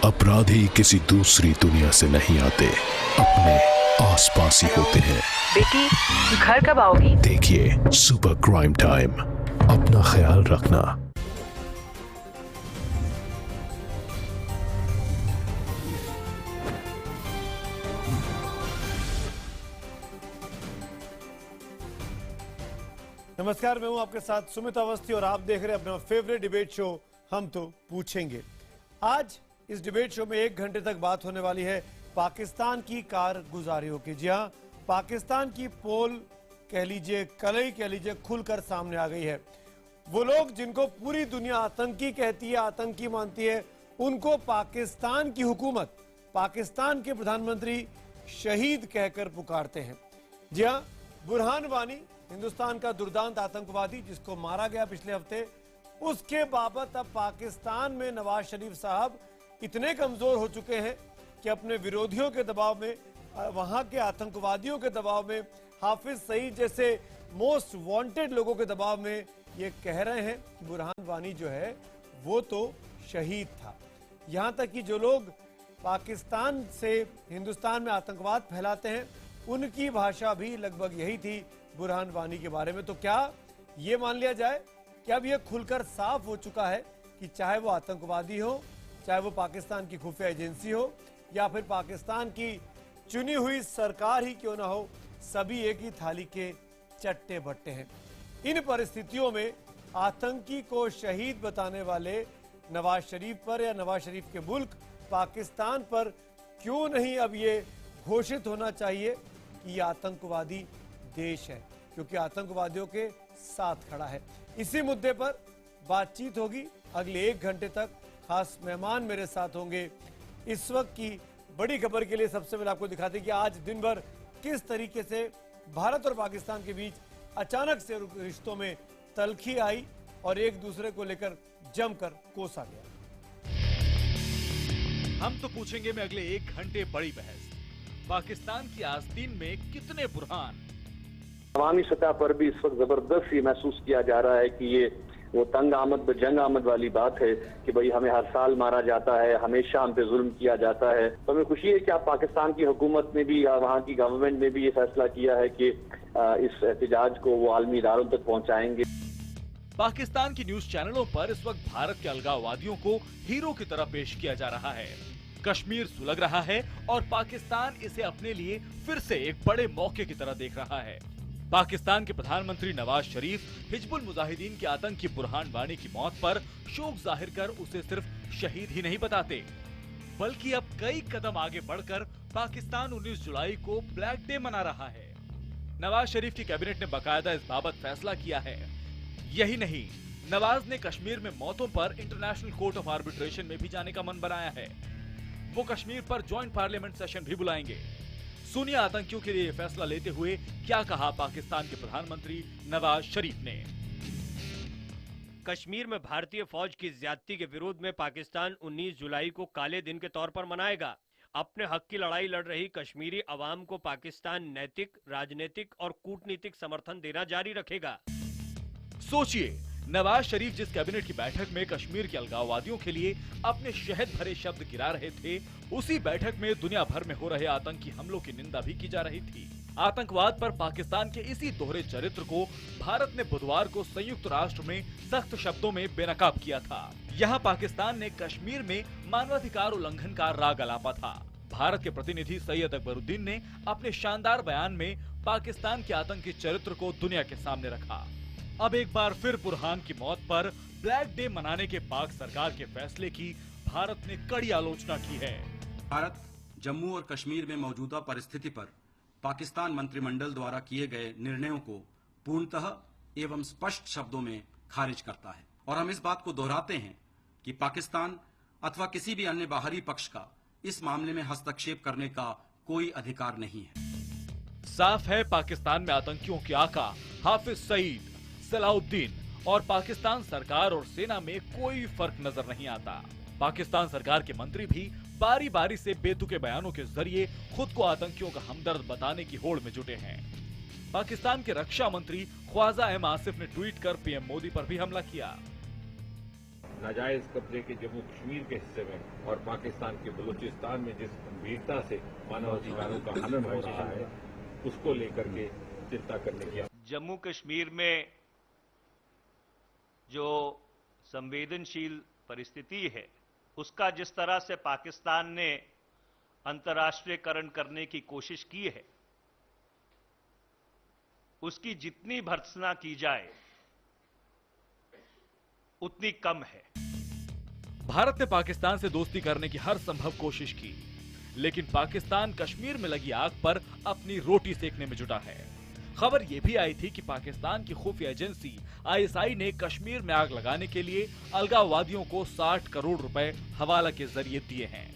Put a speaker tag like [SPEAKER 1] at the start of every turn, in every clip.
[SPEAKER 1] अपराधी किसी दूसरी दुनिया से नहीं आते, अपने आसपास ही होते हैं।
[SPEAKER 2] बेटी, घर कब आओगी?
[SPEAKER 1] देखिए सुपर क्राइम टाइम, अपना ख्याल रखना।
[SPEAKER 3] नमस्कार, मैं हूं आपके साथ सुमित अवस्थी और आप देख रहे हैं अपना फेवरेट डिबेट शो हम तो पूछेंगे। आज इस डिबेट शो में 1 घंटे तक बात होने वाली है पाकिस्तान की कारगुजारियों की। जी हां, पाकिस्तान की पोल कह लीजिए, कलई कह लीजिए, खुलकर सामने आ गई है। वो लोग जिनको पूरी दुनिया आतंकी कहती है, आतंकी मानती है, उनको पाकिस्तान की हुकूमत, पाकिस्तान के प्रधानमंत्री शहीद कहकर पुकारते हैं। जी हां, बुरहान वानी, हिंदुस्तान का दुर्दांत आतंकवादी जिसको मारा गया पिछले हफ्ते, उसके बाबत अब पाकिस्तान में नवाज शरीफ साहब इतने कमजोर हो चुके हैं कि अपने विरोधियों के दबाव में, वहां के आतंकवादियों के दबाव में, हाफिज सईद जैसे मोस्ट वांटेड लोगों के दबाव में ये कह रहे हैं कि बुरहान वानी जो है वो तो शहीद था। यहां तक कि जो लोग पाकिस्तान से हिंदुस्तान में आतंकवाद फैलाते हैं उनकी भाषा भी लगभग यही थी बुरहान वानी के बारे में। तो क्या ये मान लिया जाए कि अब ये खुलकर साफ हो चुका है कि चाहे वो आतंकवादी हो, चाहे वो पाकिस्तान की खुफिया एजेंसी हो, या फिर पाकिस्तान की चुनी हुई सरकार ही क्यों ना हो, सभी एक ही थाली के चट्टे बट्टे हैं। इन परिस्थितियों में आतंकी को शहीद बताने वाले नवाज शरीफ पर या नवाज शरीफ के मुल्क पाकिस्तान पर क्यों नहीं अब ये घोषित होना चाहिए कि ये आतंकवादी देश है, क्योंकि आतंकवादियों के साथ खड़ा है। इसी मुद्दे पर बातचीत होगी अगले 1 घंटे तक। खास मेहमान मेरे साथ होंगे। इस वक्त की बड़ी खबर के लिए सबसे पहले आपको दिखाते हैं कि आज दिन भर किस तरीके से भारत और पाकिस्तान के बीच अचानक से रिश्तों में तल्खी आई और एक दूसरे को लेकर जमकर कोसा गया।
[SPEAKER 4] हम तो पूछेंगे में अगले 1 घंटे बड़ी बहस, पाकिस्तान की आस्तीन में कितने बुरहान।
[SPEAKER 5] अवामी सतह पर भी इस वक्त जबरदस्त ही महसूस किया जा रहा है कि ये वो तंग आमद जंग आमद वाली बात है कि भाई हमें हर साल मारा जाता है, हमेशा हम पे जुल्म किया जाता है। तो हमें खुशी है कि आप पाकिस्तान की हुकूमत ने भी, वहाँ की गवर्नमेंट ने भी ये फैसला किया है कि इस एहतजाज को वो आलमी इदारों तक पहुँचाएंगे।
[SPEAKER 4] पाकिस्तान की न्यूज चैनलों पर इस वक्त भारत के अलगाववादियों को हीरो की तरह पेश किया जा रहा है। कश्मीर सुलग रहा है और पाकिस्तान इसे अपने लिए फिर से एक बड़े मौके की तरह देख रहा है। पाकिस्तान के प्रधानमंत्री नवाज शरीफ हिजबुल मुजाहिदीन के आतंकी बुरहान वानी की मौत पर शोक जाहिर कर उसे सिर्फ शहीद ही नहीं बताते, बल्कि अब कई कदम आगे बढ़कर पाकिस्तान 19 जुलाई को ब्लैक डे मना रहा है। नवाज शरीफ की कैबिनेट ने बाकायदा इस बाबत फैसला किया है। यही नहीं, नवाज ने कश्मीर में मौतों पर इंटरनेशनल कोर्ट ऑफ आर्बिट्रेशन में भी जाने का मन बनाया है। वो कश्मीर पर ज्वाइंट पार्लियामेंट सेशन भी बुलाएंगे। सुनिए आतंकियों के लिए फैसला लेते हुए क्या कहा पाकिस्तान के प्रधानमंत्री नवाज शरीफ ने।
[SPEAKER 6] कश्मीर में भारतीय फौज की ज्यादती के विरोध में पाकिस्तान 19 जुलाई को काले दिन के तौर पर मनाएगा। अपने हक की लड़ाई लड़ रही कश्मीरी अवाम को पाकिस्तान नैतिक, राजनीतिक और कूटनीतिक समर्थन देना जारी रखेगा।
[SPEAKER 4] सोचिए, नवाज शरीफ जिस कैबिनेट की बैठक में कश्मीर के अलगाववादियों के लिए अपने शहद भरे शब्द गिरा रहे थे, उसी बैठक में दुनिया भर में हो रहे आतंकी हमलों की निंदा भी की जा रही थी। आतंकवाद पर पाकिस्तान के इसी दोहरे चरित्र को भारत ने बुधवार को संयुक्त राष्ट्र में सख्त शब्दों में बेनकाब किया था। यहाँ पाकिस्तान ने कश्मीर में मानवाधिकार उल्लंघन का राग अलापा था। भारत के प्रतिनिधि सैयद अकबरुद्दीन ने अपने शानदार बयान में पाकिस्तान के आतंकी चरित्र को दुनिया के सामने रखा। अब एक बार फिर बुरहान की मौत पर ब्लैक डे मनाने के पाक सरकार के फैसले की भारत ने कड़ी आलोचना की है।
[SPEAKER 7] भारत जम्मू और कश्मीर में मौजूदा परिस्थिति पर पाकिस्तान मंत्रिमंडल द्वारा किए गए निर्णयों को पूर्णतः एवं स्पष्ट शब्दों में खारिज करता है और हम इस बात को दोहराते हैं कि पाकिस्तान अथवा किसी भी अन्य बाहरी पक्ष का इस मामले में हस्तक्षेप करने का कोई अधिकार नहीं है।
[SPEAKER 4] साफ है, पाकिस्तान में आतंकियों के आका हाफिज सईद, सलाउद्दीन और पाकिस्तान सरकार और सेना में कोई फर्क नजर नहीं आता। पाकिस्तान सरकार के मंत्री भी बारी बारी से बेतुके बयानों के जरिए खुद को आतंकियों का हमदर्द बताने की होड़ में जुटे हैं। पाकिस्तान के रक्षा मंत्री ख्वाजा एम आसिफ ने ट्वीट कर पीएम मोदी पर भी हमला किया।
[SPEAKER 8] नाजायज कब्जे के जम्मू कश्मीर के हिस्से में और पाकिस्तान के बलूचिस्तान में जिस गंभीरता से मानवाधिकारों का हनन हो रहा है, उसको लेकर के चिंता करने की
[SPEAKER 9] जम्मू कश्मीर में जो संवेदनशील परिस्थिति है, उसका जिस तरह से पाकिस्तान ने अंतर्राष्ट्रीयकरण करने की कोशिश की है, उसकी जितनी भर्त्सना की जाए उतनी कम है।
[SPEAKER 4] भारत ने पाकिस्तान से दोस्ती करने की हर संभव कोशिश की, लेकिन पाकिस्तान कश्मीर में लगी आग पर अपनी रोटी सेकने में जुटा है। खबर यह भी आई थी कि पाकिस्तान की खुफिया एजेंसी आईएसआई ने कश्मीर में आग लगाने के लिए अलगाववादियों को 60 करोड़ रुपए हवाला के जरिए दिए हैं।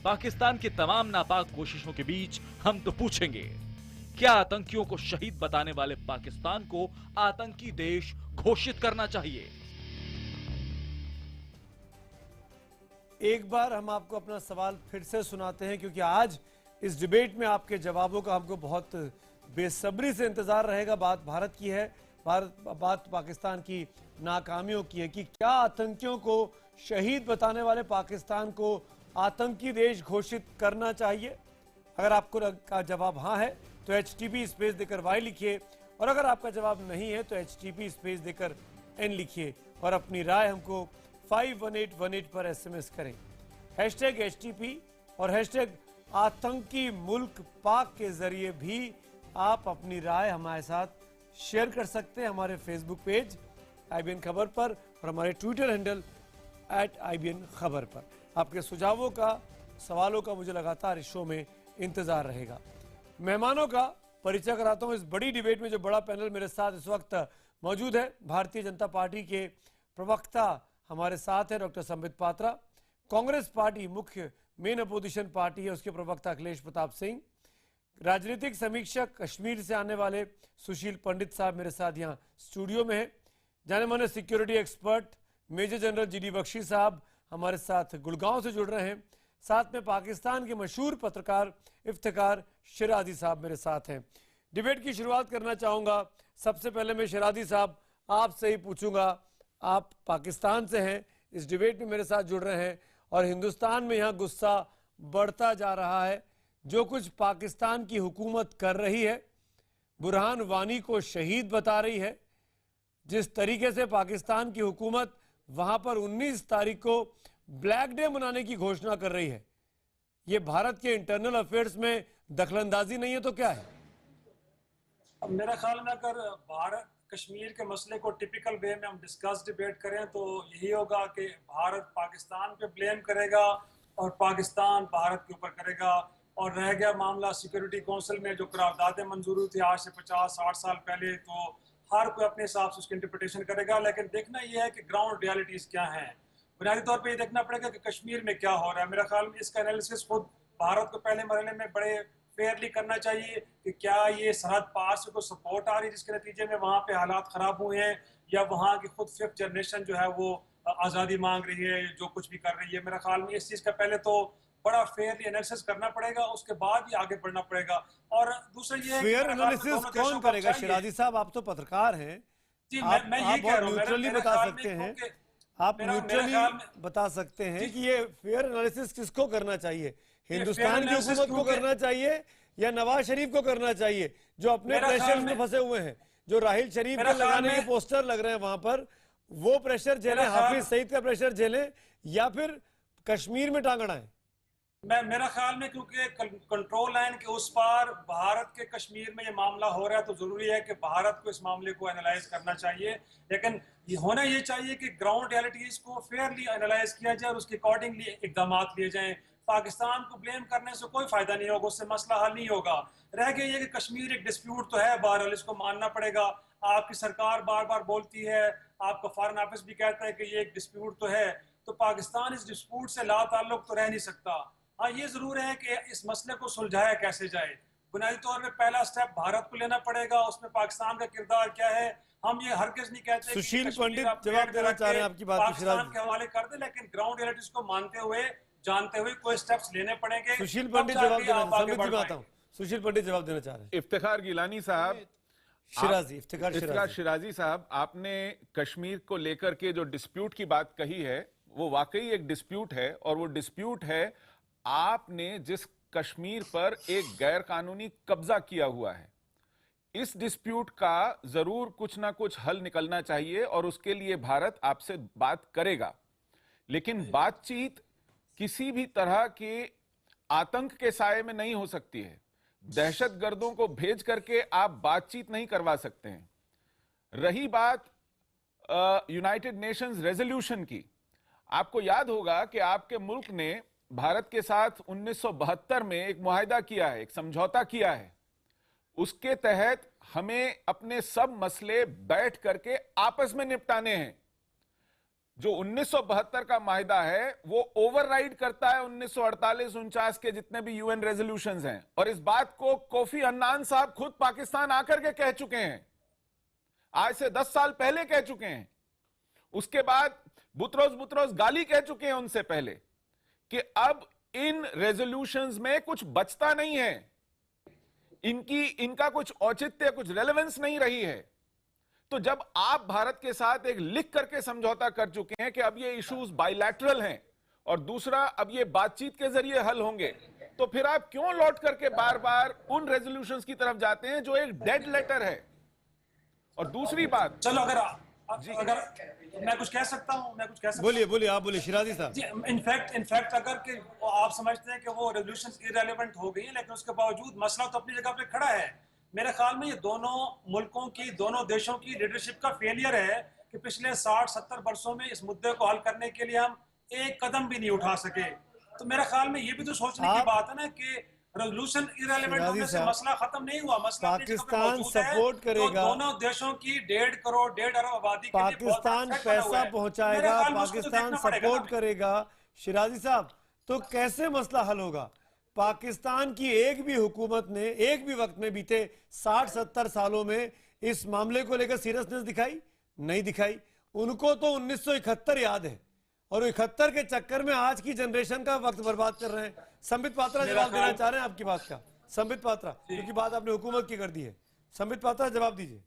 [SPEAKER 4] पाकिस्तान की तमाम नापाक कोशिशों के बीच हम तो पूछेंगे, क्या आतंकियों को शहीद बताने वाले पाकिस्तान को आतंकी देश घोषित करना चाहिए?
[SPEAKER 3] एक बार हम आपको अपना सवाल फिर से सुनाते हैं, क्योंकि आज इस डिबेट में आपके जवाबों का हमको बहुत बेसब्री से इंतजार रहेगा। बात भारत की है, बात पाकिस्तान की नाकामियों की है कि क्या आतंकियों को शहीद बताने वाले पाकिस्तान को आतंकी देश घोषित करना चाहिए? अगर आपको का जवाब हाँ है तो HTP स्पेस देकर Y लिखिए, और अगर आपका जवाब नहीं है तो HTP स्पेस देकर N लिखिए और अपनी राय हमको 51818 पर SMS करें। #HTP और #आतंकी मुल्क पाक के जरिए भी आप अपनी राय हमारे साथ शेयर कर सकते हैं हमारे फेसबुक पेज IBN खबर पर और हमारे ट्विटर हैंडल @IBN खबर पर। आपके सुझावों का, सवालों का मुझे लगातार इस शो में इंतजार रहेगा। मेहमानों का परिचय कराता हूं। इस बड़ी डिबेट में जो बड़ा पैनल मेरे साथ इस वक्त मौजूद है, भारतीय जनता पार्टी के प्रवक्ता हमारे साथ है डॉक्टर संबित पात्रा, कांग्रेस पार्टी मुख्य मेन अपोजिशन पार्टी है, उसके प्रवक्ता अखिलेश प्रताप सिंह, राजनीतिक समीक्षक कश्मीर से आने वाले सुशील पंडित साहब मेरे साथ यहाँ स्टूडियो में हैं, जाने माने security expert major general GD Bakshi साहब हमारे साथ गुड़गांव से जुड़ रहे हैं, साथ में पाकिस्तान के मशहूर पत्रकार इफ्तिखार शिरादी साहब मेरे साथ हैं। डिबेट की शुरुआत करना चाहूंगा। सबसे पहले मैं शिरादी साहब आपसे ही पूछूंगा, आप पाकिस्तान से हैं, इस डिबेट में मेरे साथ जुड़ रहे हैं और हिंदुस्तान में यहाँ गुस्सा बढ़ता जा रहा है। जो कुछ पाकिस्तान की हुकूमत कर रही है, बुरहान वानी को शहीद बता रही है, जिस तरीके से पाकिस्तान की हुकूमत वहां पर 19 तारीख को ब्लैक डे मनाने की घोषणा कर रही है, ये भारत के इंटरनल अफेयर्स में दखलंदाजी नहीं है तो क्या है?
[SPEAKER 10] अब मेरा ख्याल में अगर भारत कश्मीर के मसले को टिपिकल वे में हम डिस्कस डिबेट करें तो यही होगा कि भारत पाकिस्तान पे ब्लेम करेगा और पाकिस्तान भारत के ऊपर करेगा। और रह गया मामला सिक्योरिटी काउंसिल में जो करारदादें मंजूर हुई थी आज से 50-60 साल पहले, तो हर कोई अपने हिसाब से उसकी इंटरप्रिटेशन करेगा। लेकिन देखना यह है कि ग्राउंड रियलिटीज क्या हैं। बुनियादी तौर पर ये देखना पड़ेगा कि कश्मीर में क्या हो रहा है। मेरा ख्याल में इसका एनालिसिस खुद भारत को पहले मरहले में बड़े फेयरली करना चाहिए कि क्या ये सरहद पार से कोई सपोर्ट आ रही है जिसके नतीजे में वहाँ पे हालात खराब हुए हैं, या वहाँ की खुद 5th जनरेशन जो है वो आज़ादी मांग रही है, जो कुछ भी कर रही है। मेरा ख्याल में इस चीज़ का पहले तो बड़ा फेयरली एनालिसिस करना पड़ेगा, उसके बाद ही आगे बढ़ना पड़ेगा। और दूसरा ये
[SPEAKER 3] फेयर एनालिसिस कौन करेगा? शिरादी साहब, आप तो पत्रकार हैं,
[SPEAKER 10] जी,
[SPEAKER 3] आप
[SPEAKER 10] मैं ये कह रहा हूं,
[SPEAKER 3] न्यूट्रली बता सकते हैं, आप न्यूट्रली बता सकते हैं कि ये फेयर एनालिसिस किसको करना चाहिए? हिंदुस्तान की हुकूमत को करना चाहिए या नवाज शरीफ को करना चाहिए, जो अपने प्रेशर में फंसे हुए हैं, जो राहिल शरीफ के लगाने के पोस्टर लग रहे हैं वहां पर, वो प्रेशर झेलें, हाफिज सईद का प्रेशर झेलें, या फिर कश्मीर में टांग अड़ाएं?
[SPEAKER 10] मेरा ख्याल में क्योंकि कंट्रोल लाइन के उस पार भारत के कश्मीर में ये मामला हो रहा है तो जरूरी है कि भारत को इस मामले को एनालाइज करना चाहिए। लेकिन ये होना ये चाहिए कि ग्राउंड रियलिटीज को फेयरली एनालाइज किया जाए और उसके अकॉर्डिंगली इकदाम लिए जाएं। पाकिस्तान को ब्लेम करने से कोई फायदा नहीं होगा, उससे मसला हल नहीं होगा। रह गया ये कि कश्मीर एक डिस्प्यूट तो है, बहरहाल इसको मानना पड़ेगा। आपकी सरकार बार बार बोलती है, आपका फॉरेन ऑफिस भी कहता है कि ये एक डिस्प्यूट तो है, तो पाकिस्तान इस डिस्प्यूट से लाताल्लुक तो रह नहीं सकता। हाँ, ये जरूर है कि इस मसले को सुलझाया कैसे जाए। बुनियादी तौर पे पहला स्टेप भारत को लेना पड़ेगा, उसमें पाकिस्तान का किरदार क्या है। हम ये हरगिज नहीं कहते
[SPEAKER 3] सुशील पंडित जवाब देना चाह रहे हैं आपकी बात
[SPEAKER 10] पाकिस्तान के हवाले कर दे, लेकिन ग्राउंड रियलिटीज को मानते हुए, जानते हुए कोई स्टेप्स लेने पड़ेंगे।
[SPEAKER 3] सुशील पंडित जवाब देना, सुशील पंडित जवाब देना चाह रहे हैं।
[SPEAKER 11] इफ्तिखार गिलानी साहब,
[SPEAKER 3] शिराजी, इफ्तिखार
[SPEAKER 11] इफ्तिखार शिराजी साहब, आपने कश्मीर को लेकर के जो डिस्प्यूट की बात कही है वो वाकई एक डिस्प्यूट है, और वो डिस्प्यूट है आपने जिस कश्मीर पर एक गैर कानूनी कब्जा किया हुआ है। इस डिस्प्यूट का जरूर कुछ ना कुछ हल निकलना चाहिए और उसके लिए भारत आपसे बात करेगा, लेकिन बातचीत किसी भी तरह के आतंक के साये में नहीं हो सकती है। दहशतगर्दों को भेज करके आप बातचीत नहीं करवा सकते हैं। रही बात यूनाइटेड नेशंस रेजोल्यूशन की, आपको याद होगा कि आपके मुल्क ने भारत के साथ 1972 में एक मुआहिदा किया है, एक समझौता किया है। उसके तहत हमें अपने सब मसले बैठ करके आपस में निपटाने हैं। जो 1972 का माहिदा है वो ओवरराइड करता है 1948-49 के जितने भी यूएन रेजोल्यूशंस हैं, और इस बात को कोफी अन्नान साहब खुद पाकिस्तान आकर के कह चुके हैं, आज से 10 साल पहले कह चुके हैं। उसके बाद बुतरोस गाली कह चुके हैं उनसे पहले कि अब इन रेजोल्यूशंस में कुछ बचता नहीं है, इनका कुछ औचित्य, कुछ रेलेवेंस नहीं रही है। तो जब आप भारत के साथ एक लिख करके समझौता कर चुके हैं कि अब ये इश्यूज बायलैटरल हैं और दूसरा अब ये बातचीत के जरिए हल होंगे, तो फिर आप क्यों लौट करके बार बार उन रेजोल्यूशंस की तरफ जाते हैं जो एक डेड लेटर है? और दूसरी बात,
[SPEAKER 10] चलो अगर मैं कुछ कह सकता हूं,
[SPEAKER 3] बोलिए आप बोलिए शिराजी साहब।
[SPEAKER 10] इनफैक्ट अगर कि आप समझते हैं कि वो रेजोल्यूशंस इररिलेवेंट हो गई हैं, लेकिन उसके बावजूद मसला तो अपनी जगह पे खड़ा है। मेरे ख्याल में ये दोनों मुल्कों की, दोनों देशों की लीडरशिप का फेलियर है कि पिछले 60-70 वर्षों में इस मुद्दे को हल करने के लिए हम एक कदम भी नहीं उठा सके। तो मेरे ख्याल में ये भी तो सोचने की बात है ना कि रेजोल्यूशन इररिलेवेंट होने से मसला खत्म नहीं हुआ। मसला
[SPEAKER 3] पाकिस्तान सपोर्ट करेगा,
[SPEAKER 10] दोनों देशों की 1.5 अरब आबादी के लिए
[SPEAKER 3] पाकिस्तान पैसा पहुंचाएगा, पाकिस्तान सपोर्ट करेगा। शिराजी साहब, तो कैसे मसला हल होगा? पाकिस्तान की एक भी हुकूमत ने एक भी वक्त में बीते 60-70 सालों में इस मामले को लेकर सीरियसनेस दिखाई? नहीं दिखाई। उनको तो 1971 याद है, और 71 के चक्कर में आज की जनरेशन का वक्त बर्बाद कर रहे हैं। संबित पात्रा जवाब देना चाह रहे हैं आपकी बात का। संबित पात्रा, क्योंकि बात आपने हुकूमत की कर दी है। संबित पात्रा, जवाब दीजिए।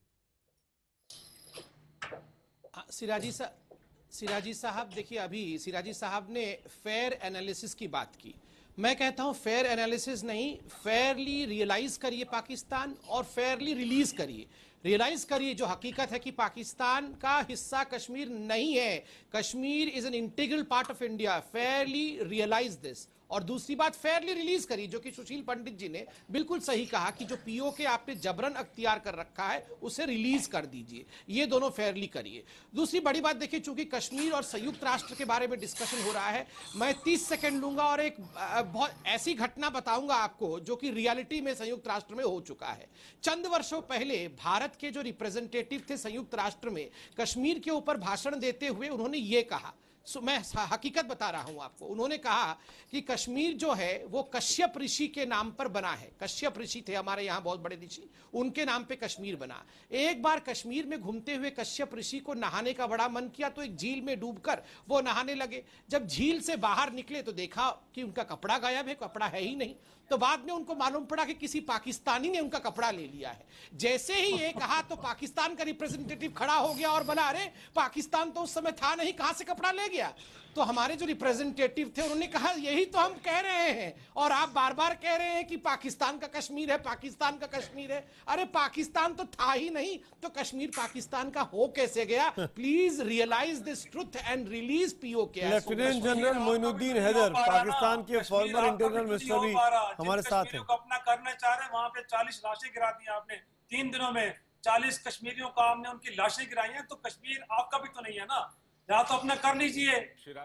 [SPEAKER 12] सिराजी साहब, देखिए अभी सिराजी साहब ने फेयर एनालिसिस की बात की। मैं कहता हूं फेयर एनालिसिस नहीं, फेयरली रियलाइज करिए पाकिस्तान और फेयरली रिलीज करिए। रियलाइज करिए जो हकीकत है कि पाकिस्तान का हिस्सा कश्मीर नहीं है, Kashmir is an integral part of India. Fairly realize this. और दूसरी बात, फेयरली रिलीज करिए, जो कि सुशील पंडित जी ने बिल्कुल सही कहा कि जो पीओके आपने जबरन अख्तियार कर रखा है उसे रिलीज कर दीजिए। ये दोनों फेयरली करिए। दूसरी बड़ी बात देखिए, चूंकि कश्मीर और संयुक्त राष्ट्र के बारे में डिस्कशन हो रहा है, मैं 30 सेकंड लूंगा और एक बहुत ऐसी घटना बताऊंगा आपको जो कि रियलिटी में संयुक्त राष्ट्र में हो चुका है। चंद वर्षों पहले भारत के जो रिप्रेजेंटेटिव थे संयुक्त राष्ट्र में, कश्मीर के ऊपर भाषण देते हुए उन्होंने ये कहा, मैं हकीकत बता रहा हूं आपको। उन्होंने कहा कि कश्मीर जो है वो कश्यप ऋषि के नाम पर बना है। कश्यप ऋषि थे हमारे यहां बहुत बड़े ऋषि, उनके नाम पे कश्मीर बना। एक बार कश्मीर में घूमते हुए कश्यप ऋषि को नहाने का बड़ा मन किया, तो एक झील में डूबकर वो नहाने लगे। जब झील से बाहर निकले तो देखा कि उनका कपड़ा गायब है, कपड़ा है ही नहीं। तो बाद में उनको मालूम पड़ा कि किसी पाकिस्तानी ने उनका कपड़ा ले लिया है। जैसे ही ये कहा तो पाकिस्तान का रिप्रेजेंटेटिव खड़ा हो गया और बोला, अरे पाकिस्तान तो उस समय था नहीं, कहां से कपड़ा ले गया? तो हमारे जो रिप्रेजेंटेटिव थे उन्होंने कहा, यही तो हम कह रहे हैं, और आप बार बार कह रहे हैं कि पाकिस्तान का कश्मीर है, पाकिस्तान का कश्मीर है। अरे पाकिस्तान तो था ही नहीं, तो कश्मीर पाकिस्तान का हो कैसे गया? Please realize this truth and release POK.
[SPEAKER 3] Lieutenant general Moinuddin Haider, Pakistan के फॉर्मर इंटरनल मिनिस्टर, भी हमारे साथ हैं।
[SPEAKER 10] अपना करना चाह रहे हैं, वहां पे 40 लाशें गिरा दी आपने 3 दिनों में। 40 कश्मीरियों का आपने उनकी लाशें गिराई हैं, तो कश्मीर आपका भी तो नहीं है ना। या तो अपना कर लीजिए,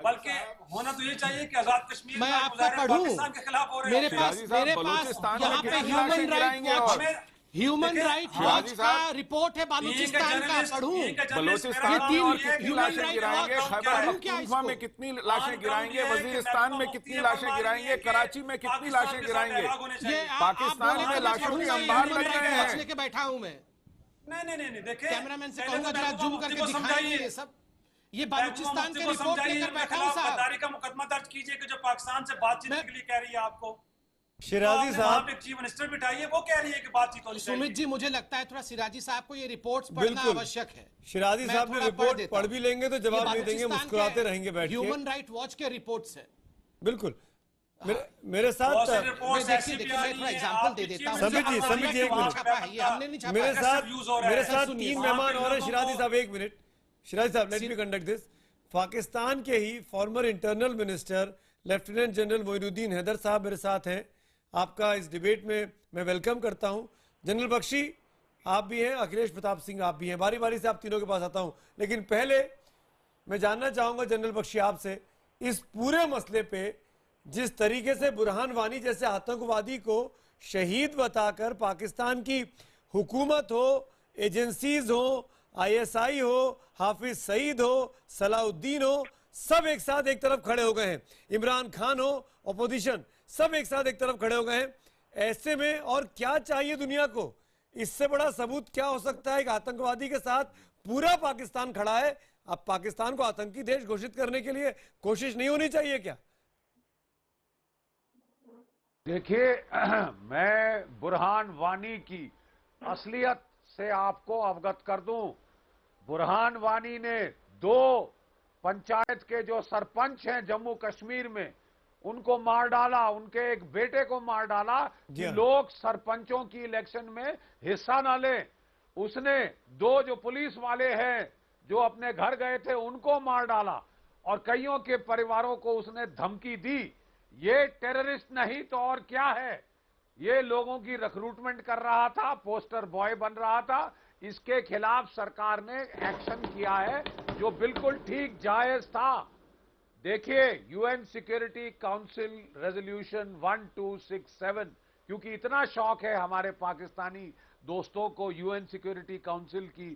[SPEAKER 10] बल्कि होना तो ये चाहिए कि आजाद कश्मीर
[SPEAKER 12] मैं आपको पढ़ूं,
[SPEAKER 10] पाकिस्तान के खिलाफ हो रहे हैं।
[SPEAKER 12] मेरे पास यहाँ पे ह्यूमन राइट वॉच का रिपोर्ट है बालूचिस्तान का, पढ़ूं।
[SPEAKER 11] बलूचिस्तान में कितनी लाशें गिराएंगे, खैबर पख्तूनख्वा में कितनी लाशें गिराएंगे, वजीरिस्तान में कितनी लाशें गिराएंगे, कराची में कितनी लाशें गिराएंगे? पाकिस्तान में लाशों के अंबार लग रहे हैं।
[SPEAKER 12] लेके बैठा हूं मैं।
[SPEAKER 10] नहीं, देखिए
[SPEAKER 12] कैमरामैन से कहूंगा जरा जूम करके दिखाइए ये सब। ये बालूचिस्तान के रिपोर्ट लेकर बैठा हूं साहब।
[SPEAKER 10] गद्दारी का मुकदमा दर्ज कीजिए कि जो पाकिस्तान से बातचीत के लिए कह रही है आपको।
[SPEAKER 3] शिराजी साहब
[SPEAKER 10] चीफ मिनिस्टर बिठाइए, वो कह रही है कि बातचीत होनी चाहिए।
[SPEAKER 12] सुमित जी, मुझे लगता है थोड़ा सिराजी साहब को ये रिपोर्ट्स पढ़ना आवश्यक है।
[SPEAKER 3] शिराजी साहब ने रिपोर्ट पढ़ भी लेंगे तो जवाब नहीं देंगे, मुस्कुराते रहेंगे बैठ के।
[SPEAKER 12] ह्यूमन राइट वॉच के रिपोर्ट्स है।
[SPEAKER 3] बिल्कुल मेरे साथ
[SPEAKER 12] एग्जांपल दे देता हूं।
[SPEAKER 3] समीर जी एक मिनट,
[SPEAKER 12] हमने नहीं छापा।
[SPEAKER 3] मेरे साथ 3 मेहमान और हैं। शिराजी साहब एक मिनट, शिराजी साहब let me conduct this. Pakistan के ही former internal minister lieutenant general Moinuddin Haider साहब मेरे साथ हैं। आपका इस डिबेट में मैं वेलकम करता हूं। जनरल बख्शी आप भी हैं, अखिलेश प्रताप सिंह आप भी हैं। बारी बारी से आप तीनों के पास आता हूं, लेकिन पहले मैं जानना चाहूंगा जनरल बख्शी आपसे, इस पूरे मसले पे जिस तरीके से बुरहान वानी जैसे आतंकवादी को शहीद बताकर पाकिस्तान की हुकूमत हो, एजेंसीज हो, ISI हो, हाफिज सईद हो, सलाउद्दीन हो, सब एक साथ एक तरफ खड़े हो गए हैं। इमरान खान हो, अपोजिशन, सब एक साथ एक तरफ खड़े हो गए हैं। ऐसे में और क्या चाहिए दुनिया को? इससे बड़ा सबूत क्या हो सकता है? एक आतंकवादी के साथ पूरा पाकिस्तान खड़ा है। अब पाकिस्तान को आतंकी देश घोषित करने के लिए कोशिश नहीं होनी चाहिए क्या?
[SPEAKER 13] देखिए, मैं बुरहान वानी की असलियत से आपको अवगत कर दूं। बुरहान वानी ने 2 पंचायत के जो सरपंच हैं जम्मू कश्मीर में, उनको मार डाला, उनके एक बेटे को मार डाला कि लोग सरपंचों की इलेक्शन में हिस्सा ना लें। उसने 2 जो पुलिस वाले हैं जो अपने घर गए थे उनको मार डाला और कईयों के परिवारों को उसने धमकी दी। ये टेररिस्ट नहीं तो और क्या है? ये लोगों की रिक्रूटमेंट कर रहा था, पोस्टर बॉय बन रहा था। इसके खिलाफ सरकार ने एक्शन किया है जो बिल्कुल ठीक जायज था। देखिए, UN सिक्योरिटी काउंसिल रेजोल्यूशन 1267, क्योंकि इतना शौक है हमारे पाकिस्तानी दोस्तों को UN सिक्योरिटी काउंसिल की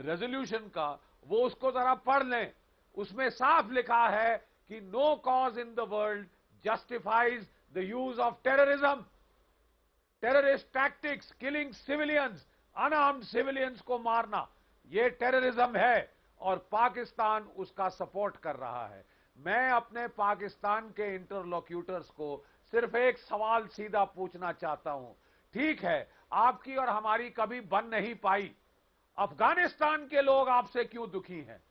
[SPEAKER 13] रेजोल्यूशन का, वो उसको जरा पढ़ लें। उसमें साफ लिखा है कि no cause in the world justifies the use of terrorism, terrorist tactics, killing civilians, unarmed civilians को मारना, ये टेररिज्म है और पाकिस्तान उसका सपोर्ट कर रहा है। मैं अपने पाकिस्तान के इंटरलोक्यूटर्स को सिर्फ एक सवाल सीधा पूछना चाहता हूं। ठीक है, आपकी और हमारी कभी बन नहीं पाई। अफगानिस्तान के लोग आपसे क्यों दुखी हैं?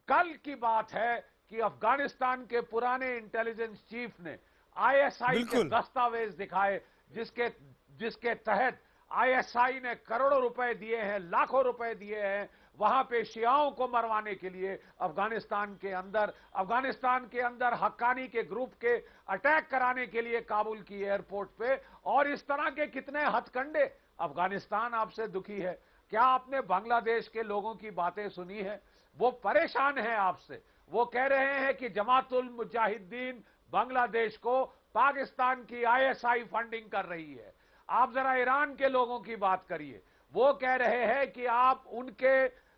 [SPEAKER 13] कल की बात है कि अफगानिस्तान के पुराने इंटेलिजेंस चीफ ने ISI के दस्तावेज दिखाए जिसके तहत ISI ने करोड़ों रुपए दिए हैं, लाखों रुपए दिए हैं वहां पे शियाओं को मरवाने के लिए। अफगानिस्तान के अंदर हक्कानी के ग्रुप के अटैक कराने के लिए काबुल की एयरपोर्ट पे, और इस तरह के कितने हथकंडे। अफगानिस्तान आपसे दुखी है। क्या आपने बांग्लादेश के लोगों की बातें सुनी है? वो परेशान है आपसे। वो कह रहे हैं कि जमातुल मुजाहिदीन बांग्लादेश को पाकिस्तान की ISI फंडिंग कर रही है। आप जरा ईरान के लोगों की बात करिए, वो कह रहे हैं कि आप उनके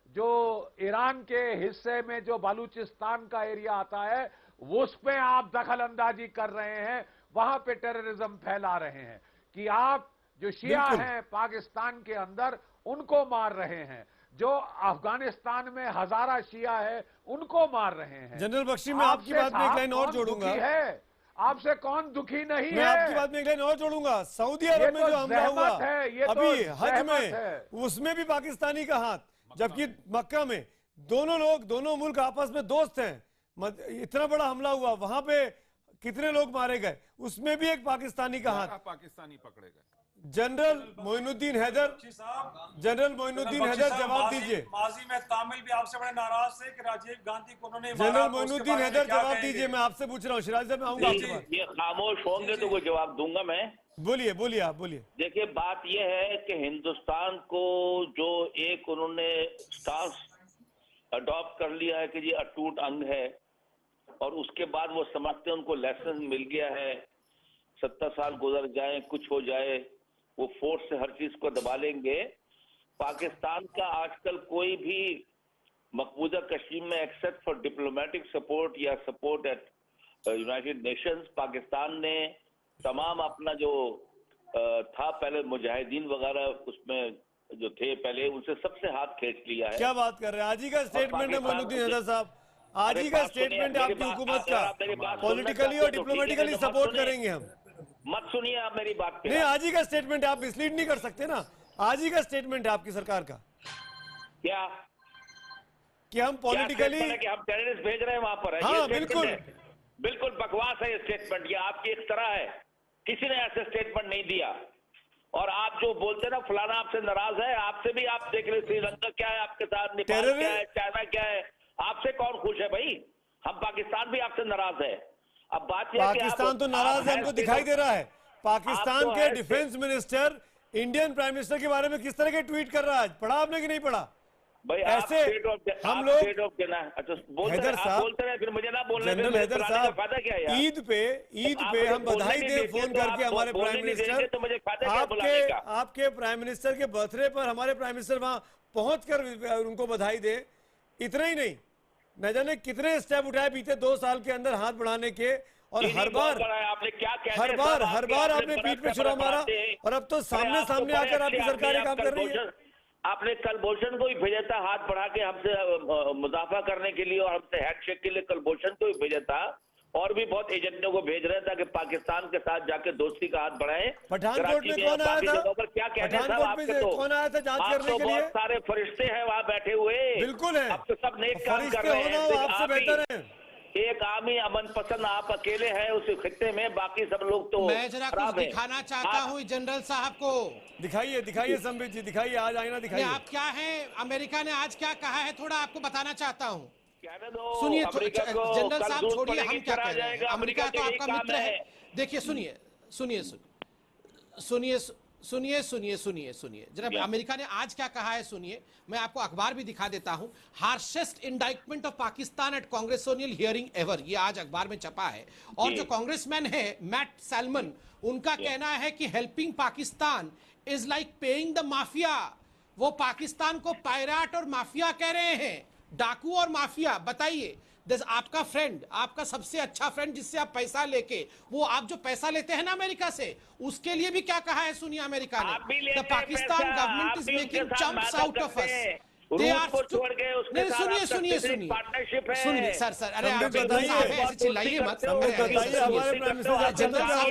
[SPEAKER 13] जो ईरान के हिस्से में जो बलूचिस्तान का एरिया आता है उस पे आप दखल अंदाजी कर रहे हैं, वहां पे टेररिज्म फैला रहे हैं, कि आप जो शिया हैं पाकिस्तान के अंदर उनको मार रहे हैं, जो अफगानिस्तान में हजारा शिया है उनको मार रहे हैं।
[SPEAKER 3] जनरल बख्शी, मैं आपकी बात में एक लाइन और जोड़ूंगा।
[SPEAKER 13] आपसे कौन दुखी नहीं
[SPEAKER 3] मैं
[SPEAKER 13] है?
[SPEAKER 3] आपकी बात में एक लाइन और जोड़ूंगा। सऊदी अरब में जो हमला हुआ अभी हज में, उसमें भी पाकिस्तानी का हाथ, जबकि मक्का में दोनों मुल्क आपस में दोस्त हैं। इतना बड़ा हमला हुआ, वहां पे कितने लोग मारे गए, उसमें भी एक पाकिस्तानी का हाथ।
[SPEAKER 11] पाकिस्तानी पकड़े गए।
[SPEAKER 3] जनरल मोइनुद्दीन हैदर जवाब दीजिए।
[SPEAKER 10] माजी में तामिल भी आपसे बड़े नाराज थे कि राजीव गांधी को उन्होंने
[SPEAKER 3] जनरल मोइनुद्दीन हैदर जवाब दीजिए। मैं आपसे पूछ रहा हूँ, शिराज साहब मैं आऊंगा आपके पास।
[SPEAKER 14] ये खामोश होंगे तो कोई जवाब दूंगा मैं।
[SPEAKER 3] बोलिए आप बोलिए।
[SPEAKER 14] देखिए, बात यह है कि हिंदुस्तान को जो एक उन्होंने स्टांस अडॉप्ट कर लिया है कि ये अटूट अंग है, और उसके बाद वो समझते हैं उनको लेसन मिल गया है, 70 साल गुजर जाए, कुछ हो जाए, वो फोर्स से हर चीज को दबा लेंगे। पाकिस्तान का आजकल कोई भी मकबूजा कश्मीर में एक्सेप्ट फॉर डिप्लोमेटिक सपोर्ट या support at United Nations, Pakistan ने तमाम अपना जो था पहले मुजाहिदीन वगैरह उसमें जो थे पहले, उनसे सबसे हाथ खींच लिया है।
[SPEAKER 3] क्या बात कर रहे हैं? आज ही का स्टेटमेंट है मोइनुद्दीन हैदर साहब, आज ही का स्टेटमेंट है आपकी हुकूमत का। पॉलिटिकली और डिप्लोमेटिकली सपोर्ट करेंगे हम।
[SPEAKER 14] मत सुनिए आप मेरी बात पे।
[SPEAKER 3] नहीं, आज ही का स्टेटमेंट है, आप मिसलीड नहीं कर सकते ना। आज ही का स्टेटमेंट है आपकी सरकार का
[SPEAKER 14] क्या
[SPEAKER 3] कि हम पॉलिटिकली
[SPEAKER 14] कि हम टेररिस्ट भेज रहे हैं वहां पर?
[SPEAKER 3] हाँ,
[SPEAKER 14] ये statement
[SPEAKER 3] बिल्कुल।
[SPEAKER 14] है। बिल्कुल बकवास है ये स्टेटमेंट। ये आपकी एक तरह है, किसी ने ऐसे स्टेटमेंट नहीं दिया। और आप जो बोलते हैं ना फलाना आपसे नाराज है, आपसे भी आप देख रहे श्रीलंका क्या है आपके साथ, नेपाल क्या है, चाइना क्या है, आपसे कौन खुश है भाई? हम पाकिस्तान भी आपसे नाराज है। अब बात यह
[SPEAKER 3] पाकिस्तान तो नाराज है, हमको दिखाई दे रहा है। पाकिस्तान के defence minister Indian prime minister के बारे में किस तरह के ट्वीट कर रहा है, पढ़ा आपने कि नहीं पढ़ा?
[SPEAKER 14] भाई
[SPEAKER 3] ऐसे हम लोग हैदर साहब
[SPEAKER 14] बोलते रहे, फिर मुझे ना बोलने
[SPEAKER 3] जनरल
[SPEAKER 14] फिर
[SPEAKER 3] हैदर
[SPEAKER 14] फायदा
[SPEAKER 3] साहब
[SPEAKER 14] क्या है यार?
[SPEAKER 3] ईद पे हम बधाई दे फोन करके हमारे प्राइम मिनिस्टर,
[SPEAKER 14] तो मुझे फायदा क्या बुलाने का?
[SPEAKER 3] आपके प्राइम मिनिस्टर के बर्थडे पर हमारे प्राइम मिनिस्टर वहां पहुंचकर उनको बधाई दे। इतना ही नहीं, न जाने कितने स्टेप उठाए बीते 2 साल के अंदर हाथ बढ़ाने के, और हर बार
[SPEAKER 14] आपने क्या
[SPEAKER 3] हर बार आपने पीठ पे छुरा मारा, और अब तो सामने आकर आपकी सरकार ये काम कर रही है।
[SPEAKER 14] आपने कलभूषण को ही भेजा था हाथ बढ़ा के हमसे मुदाफा करने के लिए और हमसे हैंडशेक के लिए कलभूषण को ही भेजा था, और भी बहुत एजेंटों को भेज रहे थे कि पाकिस्तान के साथ जाके दोस्ती का हाथ बढ़ाएं।
[SPEAKER 3] पठानकोट में कौन आया था?
[SPEAKER 14] क्या कहते हैं
[SPEAKER 3] कौन आया था जांच करने के लिए?
[SPEAKER 14] बहुत सारे फरिश्ते हैं वहाँ बैठे हुए।
[SPEAKER 3] बिल्कुल है,
[SPEAKER 14] अब तो सब नेक काम कर रहे हैं।
[SPEAKER 3] आपसे बेहतर है।
[SPEAKER 14] एक आमी अमन पसंद आप अकेले हैं उस खित्ते में, बाकी सब लोग तो
[SPEAKER 12] मैं जरा कुछ दिखाना चाहता हूँ जनरल साहब को।
[SPEAKER 3] दिखाइए संबित जी, दिखाइए, आज आईना दिखाइए।
[SPEAKER 12] आप क्या हैं, अमेरिका ने आज क्या कहा है थोड़ा आपको बताना चाहता हूँ।
[SPEAKER 14] सुनिए
[SPEAKER 12] जनरल साहब छोड़िए, हम क्या कह रहे हैं, अमेरिका तो आपका मित्र है। देखिए सुनिए जरा अमेरिका ने आज क्या कहा है सुनिए। मैं आपको अखबार भी दिखा देता हूं। Harshest indictment of Pakistan at congressional hearing ever, ये आज अखबार में छपा है। और जो कांग्रेसमैन है मैट सैलमन, उनका कहना है कि helping Pakistan is like paying the mafia. वो पाकिस्तान को पायराट और माफिया कह रहे हैं, डाकू और माफिया। बताइए, आपका फ्रेंड, आपका सबसे अच्छा फ्रेंड जिससे आप पैसा लेके, वो आप जो पैसा लेते हैं ना अमेरिका से, उसके लिए भी क्या कहा है सुनिए अमेरिका ने। The Pakistan government is making chumps out of us. सुनिए सर, अरे आप जनरल साहब ऐसे चिल्लाइए मत। जनरल साहब